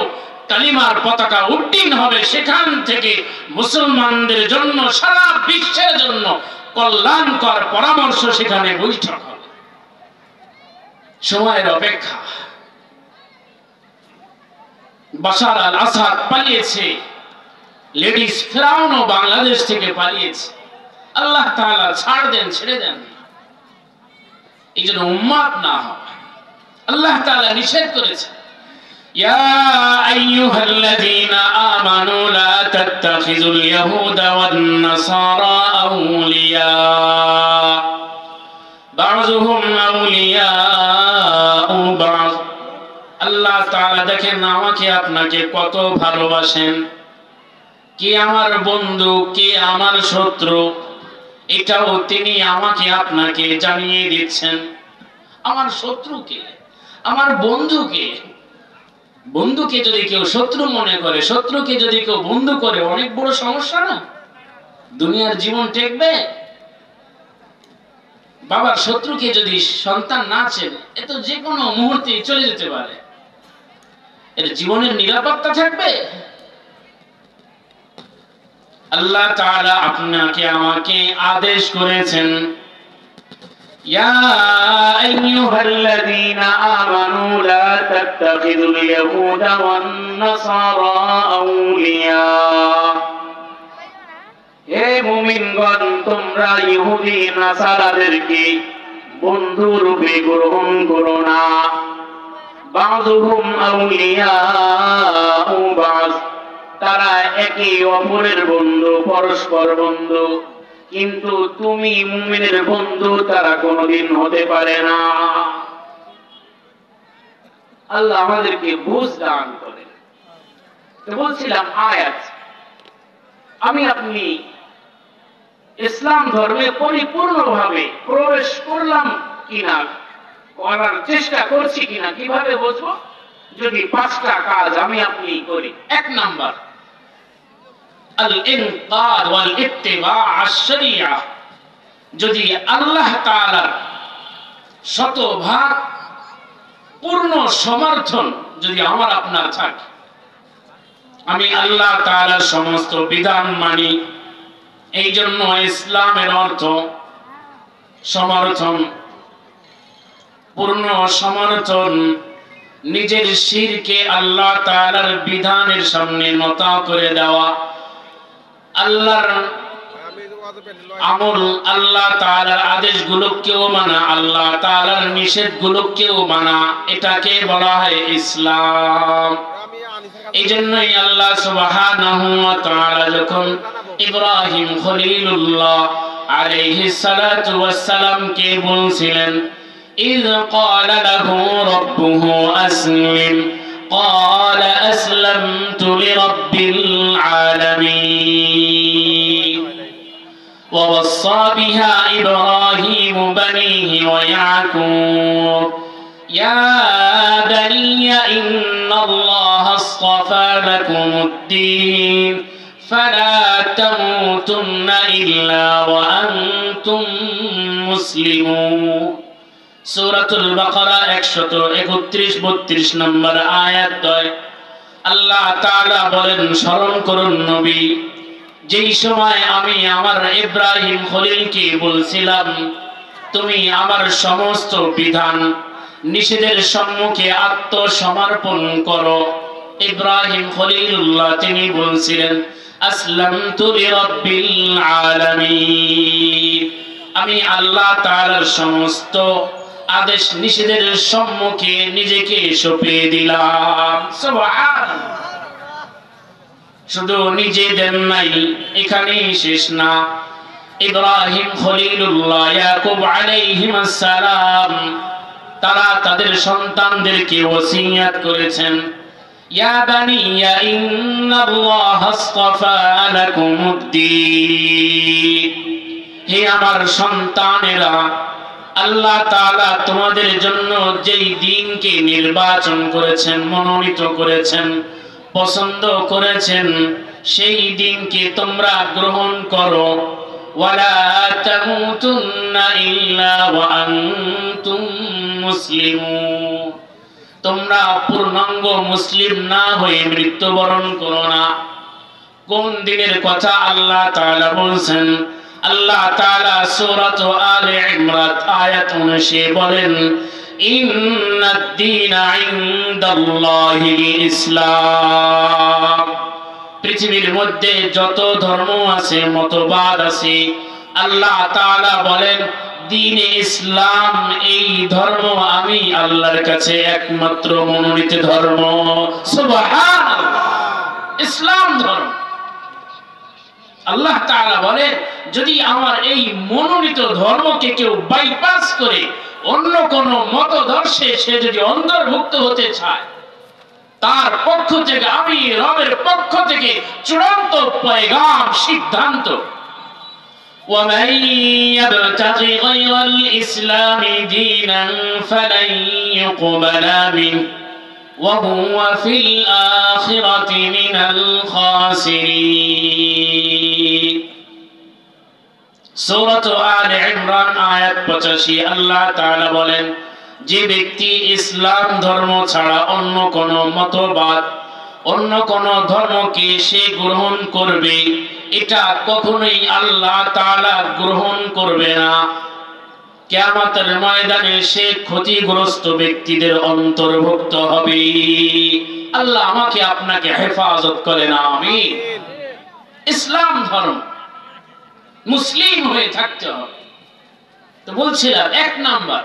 Speaker 1: কালিমার পতাকা উড্ডীন হবে। সেখান থেকে মুসলমানদের জন্য, সারা বিশ্বের জন্য কল্যাণকর পরামর্শ সেখানে বৈঠক হবে। সময়ের অপেক্ষা। বাশার আল আসাদ পালিয়েছে, লেডিস ফেরাউনও বাংলাদেশ থেকে পালিয়েছে। আল্লাহ তাআলা ছাড় দেন, ছেড়ে দেন, এই জন্য উম্মাত না হয়। আল্লাহ তাআলা নিষেধ করেছে, ইয়া আইয়ুহাল্লাযীনা আমানু লা তাত্তাখিযুল ইয়াহুদা ওয়ান নাসারা আউলিয়া বা'যুহুম আউলিয়াউ বা'য। আল্লাহ তাআলা দেখেন আমাকে আপনাকে কত ভালোবাসেন, কে আমার বন্ধু কে আমার শত্রু এটাও তিনি আমাকে আপনাকে জানিয়ে দিচ্ছেন। আমার শত্রুকে, আমার বন্ধুকে, বন্ধুকে যদি কেউ শত্রু মনে করে, শত্রুকে যদি কেউ বন্ধু করে, অনেক বড় সমস্যা না? দুনিয়ার জীবন টেকবে? বাবার শত্রুকে যদি সন্তান না চেনে, এ তো যে কোনো মুহূর্তে চলে যেতে পারে, এর জীবনের নিরাপত্তা থাকবে? আল্লাহ তাআলা আপনাকে আমাকে আদেশ করেছেন, ইয়া আইয়ুহাল্লাযীনা আমানু লা তাত্তাখিযুল ইয়াহুদা ওয়ান নাসারা আউলিয়া। হে মুমিনগণ, তোমরা ইহুদি নাসারাদেরকে বন্ধু রূপে গ্রহণ করো না। বা'যুহুম আউলিয়াউ বা'য, তারা একে অপরের বন্ধু, পরস্পর বন্ধু, কিন্তু তুমি মুমিনের বন্ধু তারা কোনোদিন হতে পারে না। আল্লাহ আমাদেরকে বুঝ দান করেন। তো বলছিলাম আয়াত, আমি আপনি ইসলাম ধর্মে পরিপূর্ণভাবে প্রবেশ করলাম কিনা, করার চেষ্টা করছি কিনা কিভাবে বুঝবো? যদি 5টা কাজ আমি আপনি করি। 1 নাম্বার, আল-ইনকাদ ওয়াল ইত্তিবা' আশ-শরিয়া। যদি আল্লাহ তাআলার শতভাগ পূর্ণ সমর্থন যদি আমার আপনার থাকে, আমি আল্লাহ তাআলার সমস্ত বিধান মানি, এই জন্য ইসলামের অর্থ সমর্থন, পূর্ণ সমর্থন। নিজের শিরকে আল্লাহ তাআলার বিধানের সামনে নত করে দেওয়া, আল্লাহর আমল, আল্লাহ তাআলার আদেশগুলোকেও মানা, আল্লাহ তাআলার নিষেধগুলোকেও মানা, এটাকে বলা হয় ইসলাম। এই জন্যই আল্লাহ সুবহানাহু ওয়া তাআলা যখন ইব্রাহিম খলিলুল্লাহ আলাইহিস সালাতু ওয়াস সালাম কে বলছিলেন, إذ قال له ربه أسلم قال أسلمت لرب العالمين ووصى بها إبراهيم بنيه ويعقوب يا بني إن الله اصطفى لكم الدين فلا تموتن إلا وأنتم مسلمون। সূরাতুল বাকারা 131-32 নম্বর আয়াত। আল্লাহ তাআলা বলেন, স্মরণ করুন নবী, যেই সময় আমি আমার ইব্রাহিম খলিলকে বলছিলাম তুমি আমার সমস্ত বিধান নিষেধের সম্মুখে আত্মসমর্পণ করো। ইব্রাহিম খলিলুল্লাহ তিনি বলছিলেন, আসলামতু লিরাব্বিল আলামিন, আমি আল্লাহ তাআলার সমস্ত আদেশ নিষেধের সম্মুখে নিজেকে সঁপে দিলাম। সুবহানাল্লাহ। শুধু নিজে দেন নাই, এখানেই শেষ না। ইব্রাহিম খলিলুল্লাহ ইয়াকুব আলাইহিস সালাম তারা তাদের সন্তানদেরকে ওসিয়ত করেছেন, ইয়া বানিয়া ইন্নাল্লাহা আসতাফা লাকুমুদ্দীন, হে আমার সন্তানেরা, আল্লাহ তাআলা তোমাদের জন্য যেই দ্বীনকে নির্বাচন করেছেন, মনোনীত করেছেন, পছন্দ করেছেন, সেই দ্বীনকে তোমরা গ্রহণ করো। ওয়ালা তামুতুন্না ইল্লা ওয়া আনতুম মুসলিমুন, তোমরা পূর্ণাঙ্গ মুসলিম না হয়ে মৃত্যুবরণ করো না। কোন দিনের কথা আল্লাহ তাআলা বলছেন? আল্লাহ তাআলা সূরাত আলে ইমরান আয়াত 19 বলেন, ইন্নাদ দীনা ইনদাল্লাহিল ইসলাম। পৃথিবীর মধ্যে যত ধর্ম আছে, মতবাদ আছে, আল্লাহ তাআলা বলেন দ্বীনে ইসলাম, এই ধর্ম আমি আল্লাহর কাছে একমাত্র মনোনীত ধর্ম। সুবহানাল্লাহ, ইসলাম ধর্ম। আল্লাহ তাআলা বলেন যদি আমার এই মনোনীত ধর্মকে কেউ বাইপাস করে অন্য কোন মতদর্শে সে যদি অন্তর্ভুক্ত হতে চায়, তার পক্ষ থেকে আমি রবের পক্ষ থেকে চূড়ান্ত পয়গাম, সিদ্ধান্ত, ومن يبتغ غير الإسلام دينا فلن يقبل منه وهو في الآخرة من الخاسرين। সূরা আলে ইমরান আয়াত 85। আল্লাহ তাআলা বলেন যে ব্যক্তি ইসলাম ধর্ম ছাড়া অন্য কোন মতবাদ, অন্য কোন ধর্মকে সে গ্রহণ করবে, এটা কখনোই আল্লাহ তাআলা গ্রহণ করবে না। কিয়ামতের ময়দানে সে ক্ষতিগ্রস্ত ব্যক্তিদের অন্তর্ভুক্ত হবে। আল্লাহ আমাকে আপনাকে হেফাজত করেন, আমিন। ইসলাম ধর্ম, মুসলিম হয়ে থাকতে হবে। তো বলছিলাম, এক নাম্বার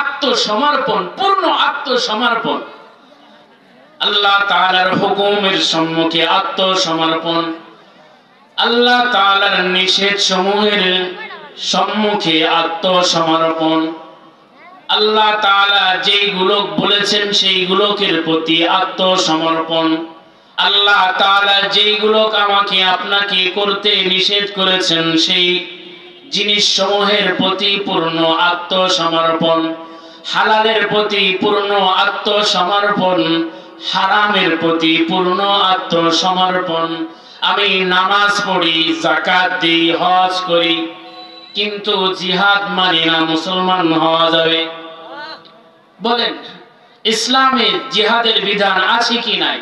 Speaker 1: আত্মসমর্পণ, পূর্ণ আত্মসমর্পণ, আল্লাহ তাআলার হুকুমের সম্মুখে আত্মসমর্পণ, আল্লাহ তাআলার নিষেধ সমূহের সম্মুখে আত্মসমর্পণ, আল্লাহ তাআলা যেইগুলো বলেছেন সেইগুলোর প্রতি আত্মসমর্পণ, আল্লাহ তাআলা যেইগুলো আমাকে আপনাকে করতে নিষেধ করেছেন সেই জিনিস সমূহের প্রতি পূর্ণ আত্মসমর্পণ, হালালের প্রতি পূর্ণ আত্মসমর্পণ, হারামের প্রতি পূর্ণ আত্মসমর্পণ। আমি নামাজ পড়ি, যাকাত দিই, হজ করি, কিন্তু জিহাদ মানি না, মুসলমান হওয়া যাবে? বলেন, ইসলামে জিহাদের বিধান আছে কি নাই?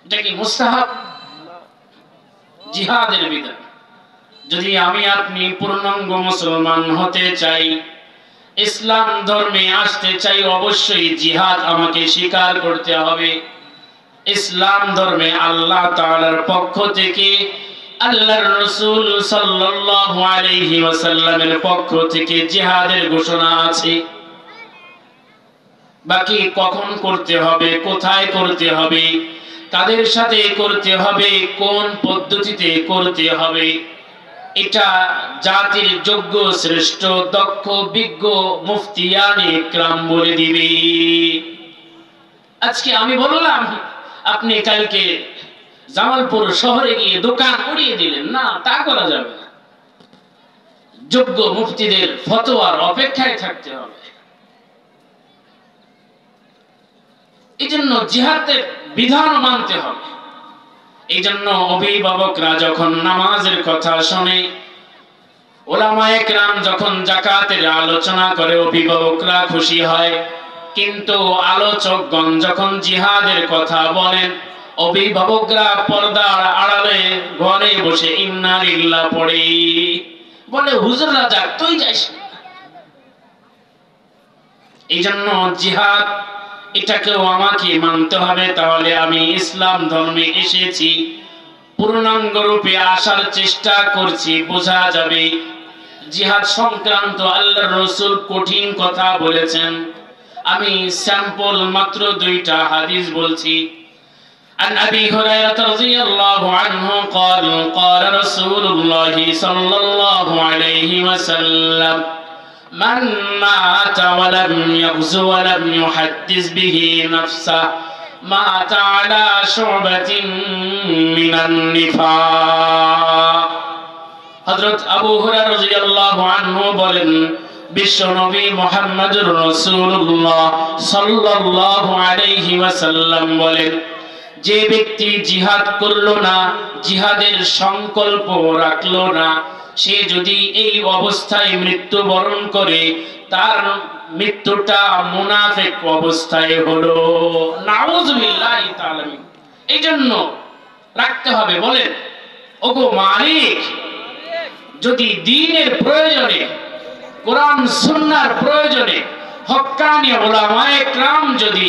Speaker 1: এটা কি মুস্তাহাব? জিহাদের বিধান। যদি আমি আপনি পূর্ণাঙ্গ মুসলমান হতে চাই, ইসলাম ধর্মে আসতে চাই, অবশ্যই জিহাদ আমাকে স্বীকার করতে হবে। ইসলাম ধর্মে আল্লাহ তাআলার পক্ষ থেকে, আল্লাহর রাসূল সাল্লাল্লাহু আলাইহি ওয়াসাল্লামের পক্ষ থেকে জিহাদের ঘোষণা আছে। বাকি কখন করতে হবে, কোথায় করতে হবে, কাদের সাথে করতে হবে, কোন পদ্ধতিতে করতে হবে, এটা জাতির যোগ্য, শ্রেষ্ঠ, দক্ষ, বিজ্ঞ মুফতিয়ানে ইকরাম বলে দিবে। আজকে আমি বললাম, আপনি কালকে জামালপুর শহরে গিয়ে দোকান উড়িয়ে দিলেন, না, তা করা যাবে না। যোগ্য মুফতিদের ফতোয়ার অপেক্ষায় থাকতে হবে। এই জন্য জিহাদের বিধান মানতে হবে। এই জন্য অভিভাবকরা যখন নামাজের কথা শোনে, উলামায়ে কেরাম যখন যাকাতের আলোচনা করে, অভিভাবকরা খুশি হয়। কিন্তু আলোচকগণ যখন জিহাদের কথা বলেন, অভিভাবকরা পর্দার আড়ালে ঘরে বসে ইন্না লিল্লাহ পড়ে, বলে হুজুররা যাক, তুই যাস। এই জন্য জিহাদ এটাকেও আমাকে মানতে হবে। তাহলে আমি ইসলাম ধর্মে এসেছি, পূর্ণাঙ্গ রূপে আসার চেষ্টা করছি, বোঝা যাবে। জিহাদ সংক্রান্ত আল্লাহর রাসূল কঠিন কথা বলেছেন। আমি স্যাম্পল মাত্র 2টা হাদিস বলছি। عن أبي هريرة رضي الله عنه قال قال رسول الله صلى الله عليه وسلم من مات ولم يغزو ولم يحدث به نفسه مات على شعبة من النفاق। হযরত আবু হুরায়রা রাদিয়াল্লাহু আনহু বলেন, বিশ্বনবী মুহাম্মদুর রাসূলুল্লাহ সাল্লাল্লাহু আলাইহি ওয়াসাল্লাম বলেন, যে ব্যক্তি জিহাদ করলো না, জিহাদের সংকল্প রাখলো না, সে যদি এই অবস্থায় মৃত্যুবরণ করে, তার মৃত্যুটা মুনাফিক অবস্থায় হলো। নাউযুবিল্লাহি তাআলা। এই জন্য রাখতে হবে। বলেন, ওগো মালিক, যদি দ্বীনের প্রয়োজনে কোরআন সুন্নাহর প্রয়োজনে হক্কানি উলামায়ে কেরাম যদি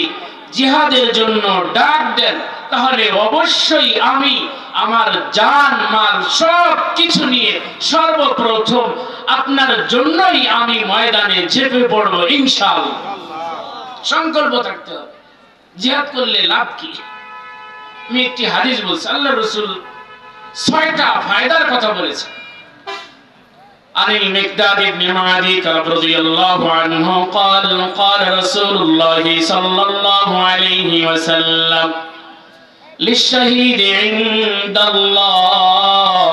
Speaker 1: জিহাদের জন্য ডাক দেন, তাহলে অবশ্যই আমি আমার জান মাল সব কিছু নিয়ে সর্বপ্রথম আপনার জন্যই আমি ময়দানে ঝেঁপে পড়ব ইনশাআল্লাহ। সংকল্প থাকতে হবে। জিহাদ করলে লাভ কি? আমি একটি হাদিস বলছি, আল্লাহ রাসূল 6টা ফায়দার কথা বলেছেন। عن المقداد بن معدي رضي الله عنه قال قال رسول الله صلى الله عليه وسلم للشهيد عند الله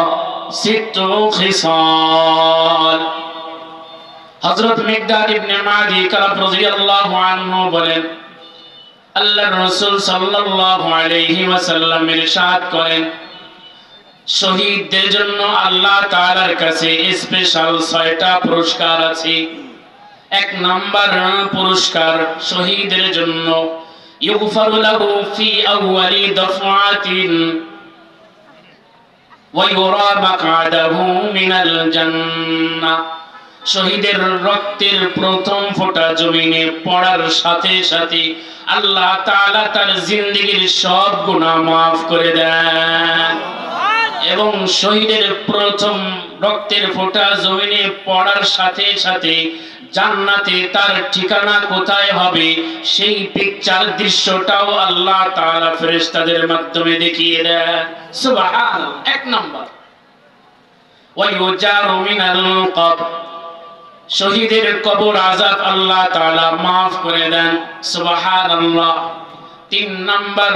Speaker 1: 6 خصال। হযরত মিকদাদ ইবনে মাদি কারাব রাদিয়াল্লাহু আনহু বলেন, আল্লাহর রাসূল সাল্লাল্লাহু আলাইহি ওয়াসাল্লাম ইরশাদ করেন, শহীদদের জন্য আল্লাহ তাআলার কাছে স্পেশাল 6টা পুরস্কার আছে। 1 নাম্বার পুরস্কার শহীদের জন্য ইগফারু লাহু ফি আউয়ালি দফআতিন ওয়া ইউরা মাকআদাহু মিনাল জান্নাহ। শহীদের রক্তের প্রথম ফোঁটা জমিনে পড়ার সাথে সাথে আল্লাহ তাআলা তার জিন্দেগীর সব গুনাহ maaf করে দেন। এবং শহীদের প্রথম রক্তের ফোঁটা জমিনে পড়ার সাথে সাথে জান্নাতে তার ঠিকানা কোথায় হবে সেই পিকচার দৃশ্যটাও আল্লাহ তাআলা ফেরেশতাদের মাধ্যমে দেখিয়ে দেন। সুবহানাল্লাহ। 1 নাম্বার ওয়া ইউজারু মিনাল কবর, শহীদের কবর আযাব আল্লাহ তাআলা maaf করে দেন। সুবহানাল্লাহ। 3 নাম্বার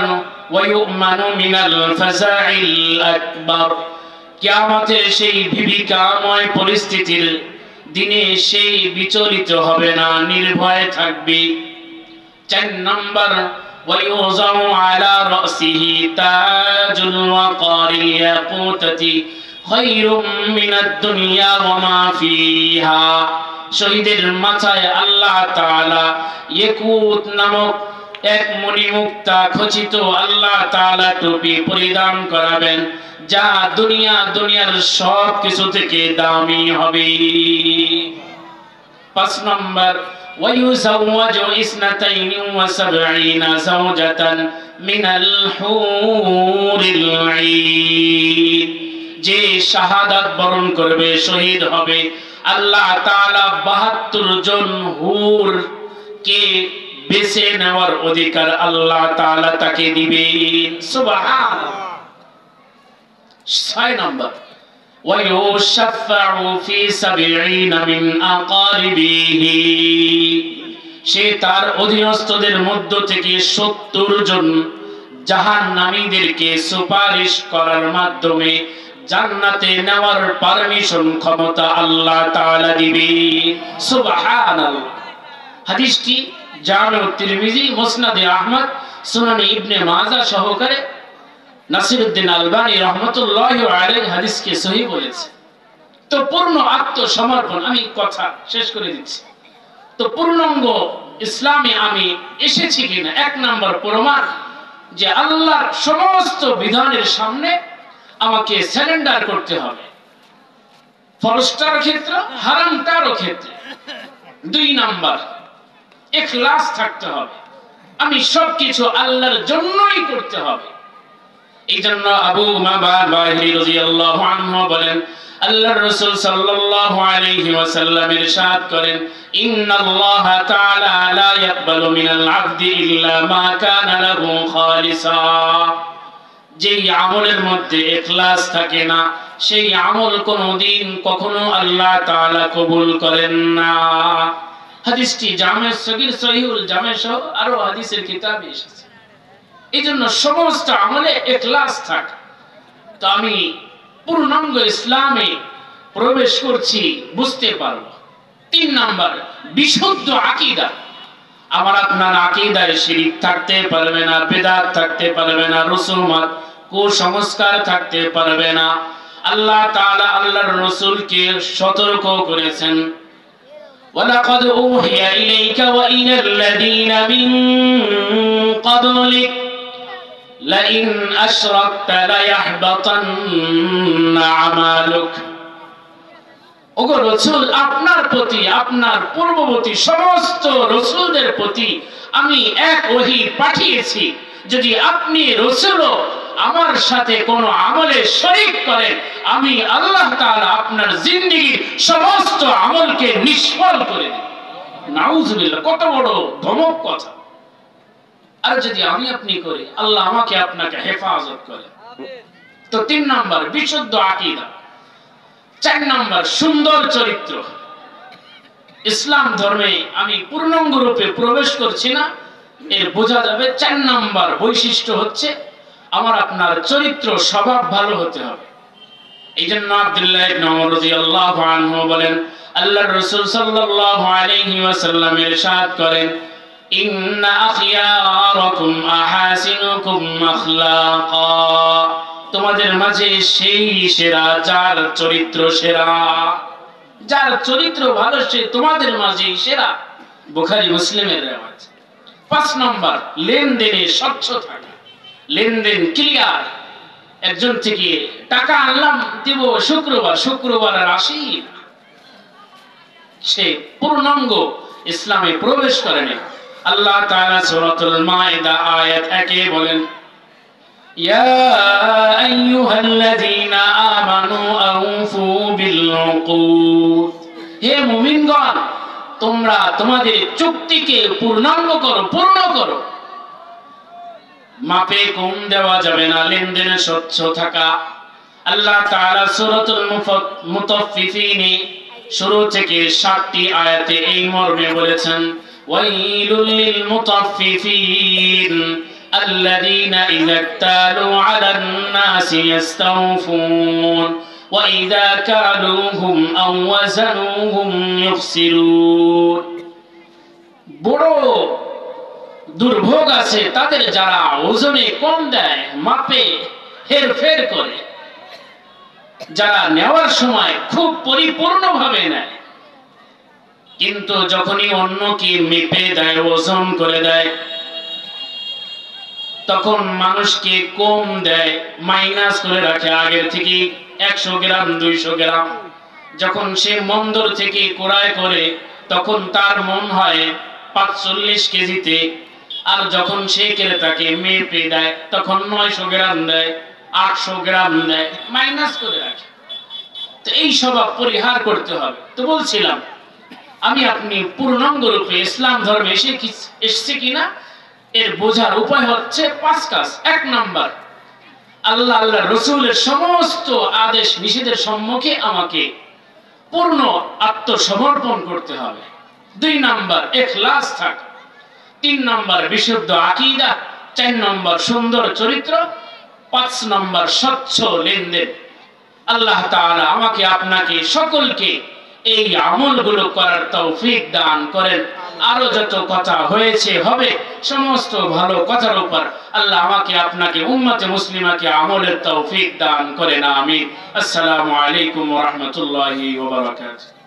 Speaker 1: ওয়া ইউমানু মিনাল ফাযাইল আকবার, কিয়ামতের সেই ভীতিকাময় পরিস্থিতির দিনে সেই বিচলিত হবে না, নির্ভয় থাকবে। 4 নাম্বার ওয়া ইউযাউ আলা রাসিহি তাজুল ওয়াকারি ইয়াকুতাতি খায়রুম মিনাদ দুনিয়া ওয়া মা ফিহা, শহীদের মাথায় আল্লাহ তাআলা ইয়াকুত নামক এক মণিমুক্তা খচিত আল্লাহ তাআলা টুপি পরিধান করাবেন, যা দুনিয়ার সব কিছু থেকে দামি হবে। 5 নম্বর ওয়া ইউযাওয়াজু 72 যাওজাতান মিনাল হুরিল আইন, যে শাহাদাত বরণ করবে, শহীদ হবে, আল্লাহ তাআলা 72 জন হুর কে বেছে নেওয়ার অধিকার আল্লাহ তাআলা তাকে দিবেন। সুবহানাল্লাহ। 6 নম্বর ওয়া ইউশাফাউ ফি 70 মিন আকারিবিহি, সে তার অধীনস্থদের মধ্য থেকে 70 জন জাহান্নামীদেরকে সুপারিশ করার মাধ্যমে জান্নাতে নেওয়ার পারমিশন ক্ষমতা আল্লাহ তাআলা দিবেন। সুবহানাল্লাহ। হাদিসটি জামে তিরমিজি, মুসনাদে আহমদ, সুনানে ইবনে মাজাহ সহকারে নাসিরউদ্দিন আলবানী রাহমাতুল্লাহি আলাইহি হাদিসকে সহিহ বলেছে। তো পূর্ণ আত্মসমর্পণ, আমি কথা শেষ করে দিচ্ছি। তো পূর্ণাঙ্গ ইসলামে আমি এসেছি কিনা, 1 নাম্বার প্রমাণ যে আল্লাহর সমস্ত বিধানের সামনে আমাকে সারেন্ডার করতে হবে, ফরজটার ক্ষেত্রে, হারামটারও ক্ষেত্রে। 2 নাম্বার ইখলাস থাকতে হবে, আমি সবকিছু আল্লাহর জন্যই করতে হবে। এই জন্য আবু উমামা বাহিরি রাদিয়াল্লাহু আনহু বলেন, আল্লাহর রাসূল সাল্লাল্লাহু আলাইহি ওয়াসাল্লাম ইরশাদ করেন, ইন্নাল্লাহা তাআলা লা ইয়াকবালু মিনাল আবদি ইল্লা মা কানা লাহু খালিসা, যেই আমলের মধ্যে ইখলাস থাকে না সেই আমল কোনদিন কখনো আল্লাহ তাআলা কবুল করেন না। হাদিসটি জামে সগীর, সহিহুল জামে সহ আরো হাদিসের কিতাবে এসেছে। এই জন্য সমস্ত আমলে ইখলাস থাকে। তো আমি পূর্ণাঙ্গ ইসলামে প্রবেশ করছি বুঝতে পারবো। 3 নাম্বার বিশুদ্ধ আকীদা, আমার আপনার আকীদায় শিরক থাকতে পারবে না, বিদআত থাকতে পারবে না, রসুমাত কুসংস্কার থাকতে পারবে না। আল্লাহ তাআলা আল্লাহর রাসূলকে সতর্ক করেছেন, ওয়ালাকাদ উহিয়া ইলাইকা ওয়া ইলাল লাযীনা মিন ক্বাবলিক লাইন আশরাকতা লায়াহবাতান্না আমালুক। ও ওগো রাসূল, আপনার প্রতি, আপনার পূর্ববর্তী সমস্ত রাসূলদের প্রতি আমি এক ওহী পাঠিয়েছি, যদি আপনি রাসূলও আমার সাথে কোনো আমলে শরীক করেন, আমি আল্লাহ তাআলা আপনার জিন্দেগীর সমস্ত আমলকে নিষ্ফল করে দেব। নাউজুবিল্লাহ, কত বড় ধমক কথা। আর যদি আমি আপনি করি, আল্লাহ আমাকে আপনাকে হেফাজত করে। তো 3 নাম্বার বিশুদ্ধ আকীদা, 4 নাম্বার সুন্দর চরিত্র। ইসলাম ধর্মে আমি পূর্ণাঙ্গ রূপে প্রবেশ করছি না, এর বোঝা যাবে 4 নাম্বার বৈশিষ্ট্য হচ্ছে আমার আপনার চরিত্র, স্বভাব ভালো হতে হবে। এই জন্য আব্দুল্লাহ ইবনে ওমর রাদিয়াল্লাহু আনহু বলেন, আল্লাহর রাসূল সাল্লাল্লাহু আলাইহি ওয়াসাল্লাম ইরশাদ করেন, ইন্না আখিয়ারাকুম আহাসিনুকুম আখলাকা, তোমাদের মাঝে সেই সেরা যার চরিত্র সেরা, যার চরিত্র ভালো সে তোমাদের মাঝেই সেরা। বুখারী মুসলিমের রেওয়াজ। 5 নম্বর লেনদেনে স্বচ্ছ থাকা, লেনদেন ক্লিয়ার। একজন থেকে টাকা আনলাম, দিব শুক্রবার, শুক্রবার আর আসি, সে পূর্ণাঙ্গ ইসলামে প্রবেশ করেনি। আল্লাহ তাআলা সূরাতুল মাইদা আয়াত 1 বলেন, ইয়া আইয়ুহাল্লাযীনা আমানু আউফু বিল উকুদ, হে মুমিনগণ তোমরা তোমাদের চুক্তিকে পূর্ণাঙ্গ করো, পূর্ণ করো। মাপে কম দেওয়া যাবে না, লেনদেনে স্বচ্ছ থাকা। আল্লাহ তাআলা সূরাতুল মুতাফফিফিন শুরু থেকে 7টি আয়াতে এই মর্মে বলেছেন, ওয়াইলুল লিল মুতাফফিফিন আল্লাযীনা ইযা ইক্তালু আলান নাসি ইস্তাওফুন ওয়া ইযা কালুহুম আও ওয়াজানুহুম ইখসিরুন। বড় দুর্ভোগ আছে তাদের যারা ওজনে কম দেয়, মাপে হেরফের করে, যারা নেওয়ার সময় খুব পরিপূর্ণভাবে নেয়, কিন্তু যখনই অন্যকে মেপে দেয়, ওজন করে দেয়, তখন মানুষকে কম দেয়, মাইনাস করে রাখে আগের থেকে 100 গ্রাম 200 গ্রাম। যখন সে মন্দর থেকে ক্রয় করে তখন তার মন হয় 45 কেজিতে, আর যখন সে ক্রেতাকে মেপে দেয় তখন 900 গ্রাম দেয়, 800 গ্রাম দেয়, মাইনাস করে রাখে। তো এই স্বভাব পরিহার করতে হবে। তো বলছিলাম আমি আপনি পূর্ণাঙ্গ রূপে ইসলাম ধর্মে এসেছি কিনা এর বোঝার উপায় হচ্ছে 5 কাজ। 1 নাম্বার, আল্লাহ আল্লাহ রাসূলের সমস্ত আদেশ নিষেধের সম্মুখে আমাকে পূর্ণ আত্মসমর্পণ করতে হবে। 2 নাম্বার ইখলাস থাকা। 3 নাম্বার বিশুদ্ধ আকীদা। 4 নাম্বার সুন্দর চরিত্র। 5 নাম্বার স্বচ্ছ লেনদেন। আল্লাহ তাআলা আমাকে আপনাকে সকলকে এই আমলগুলো করার তৌফিক দান করেন। আরো যত কথা হয়েছে হবে সমস্ত ভালো কথার উপর আল্লাহ আমাকে আপনাকে উম্মতে মুসলিমাকে আমলের তৌফিক দান করেন। আমিন। আসসালামু আলাইকুম ওয়া রাহমাতুল্লাহি ওয়া বারাকাতুহু।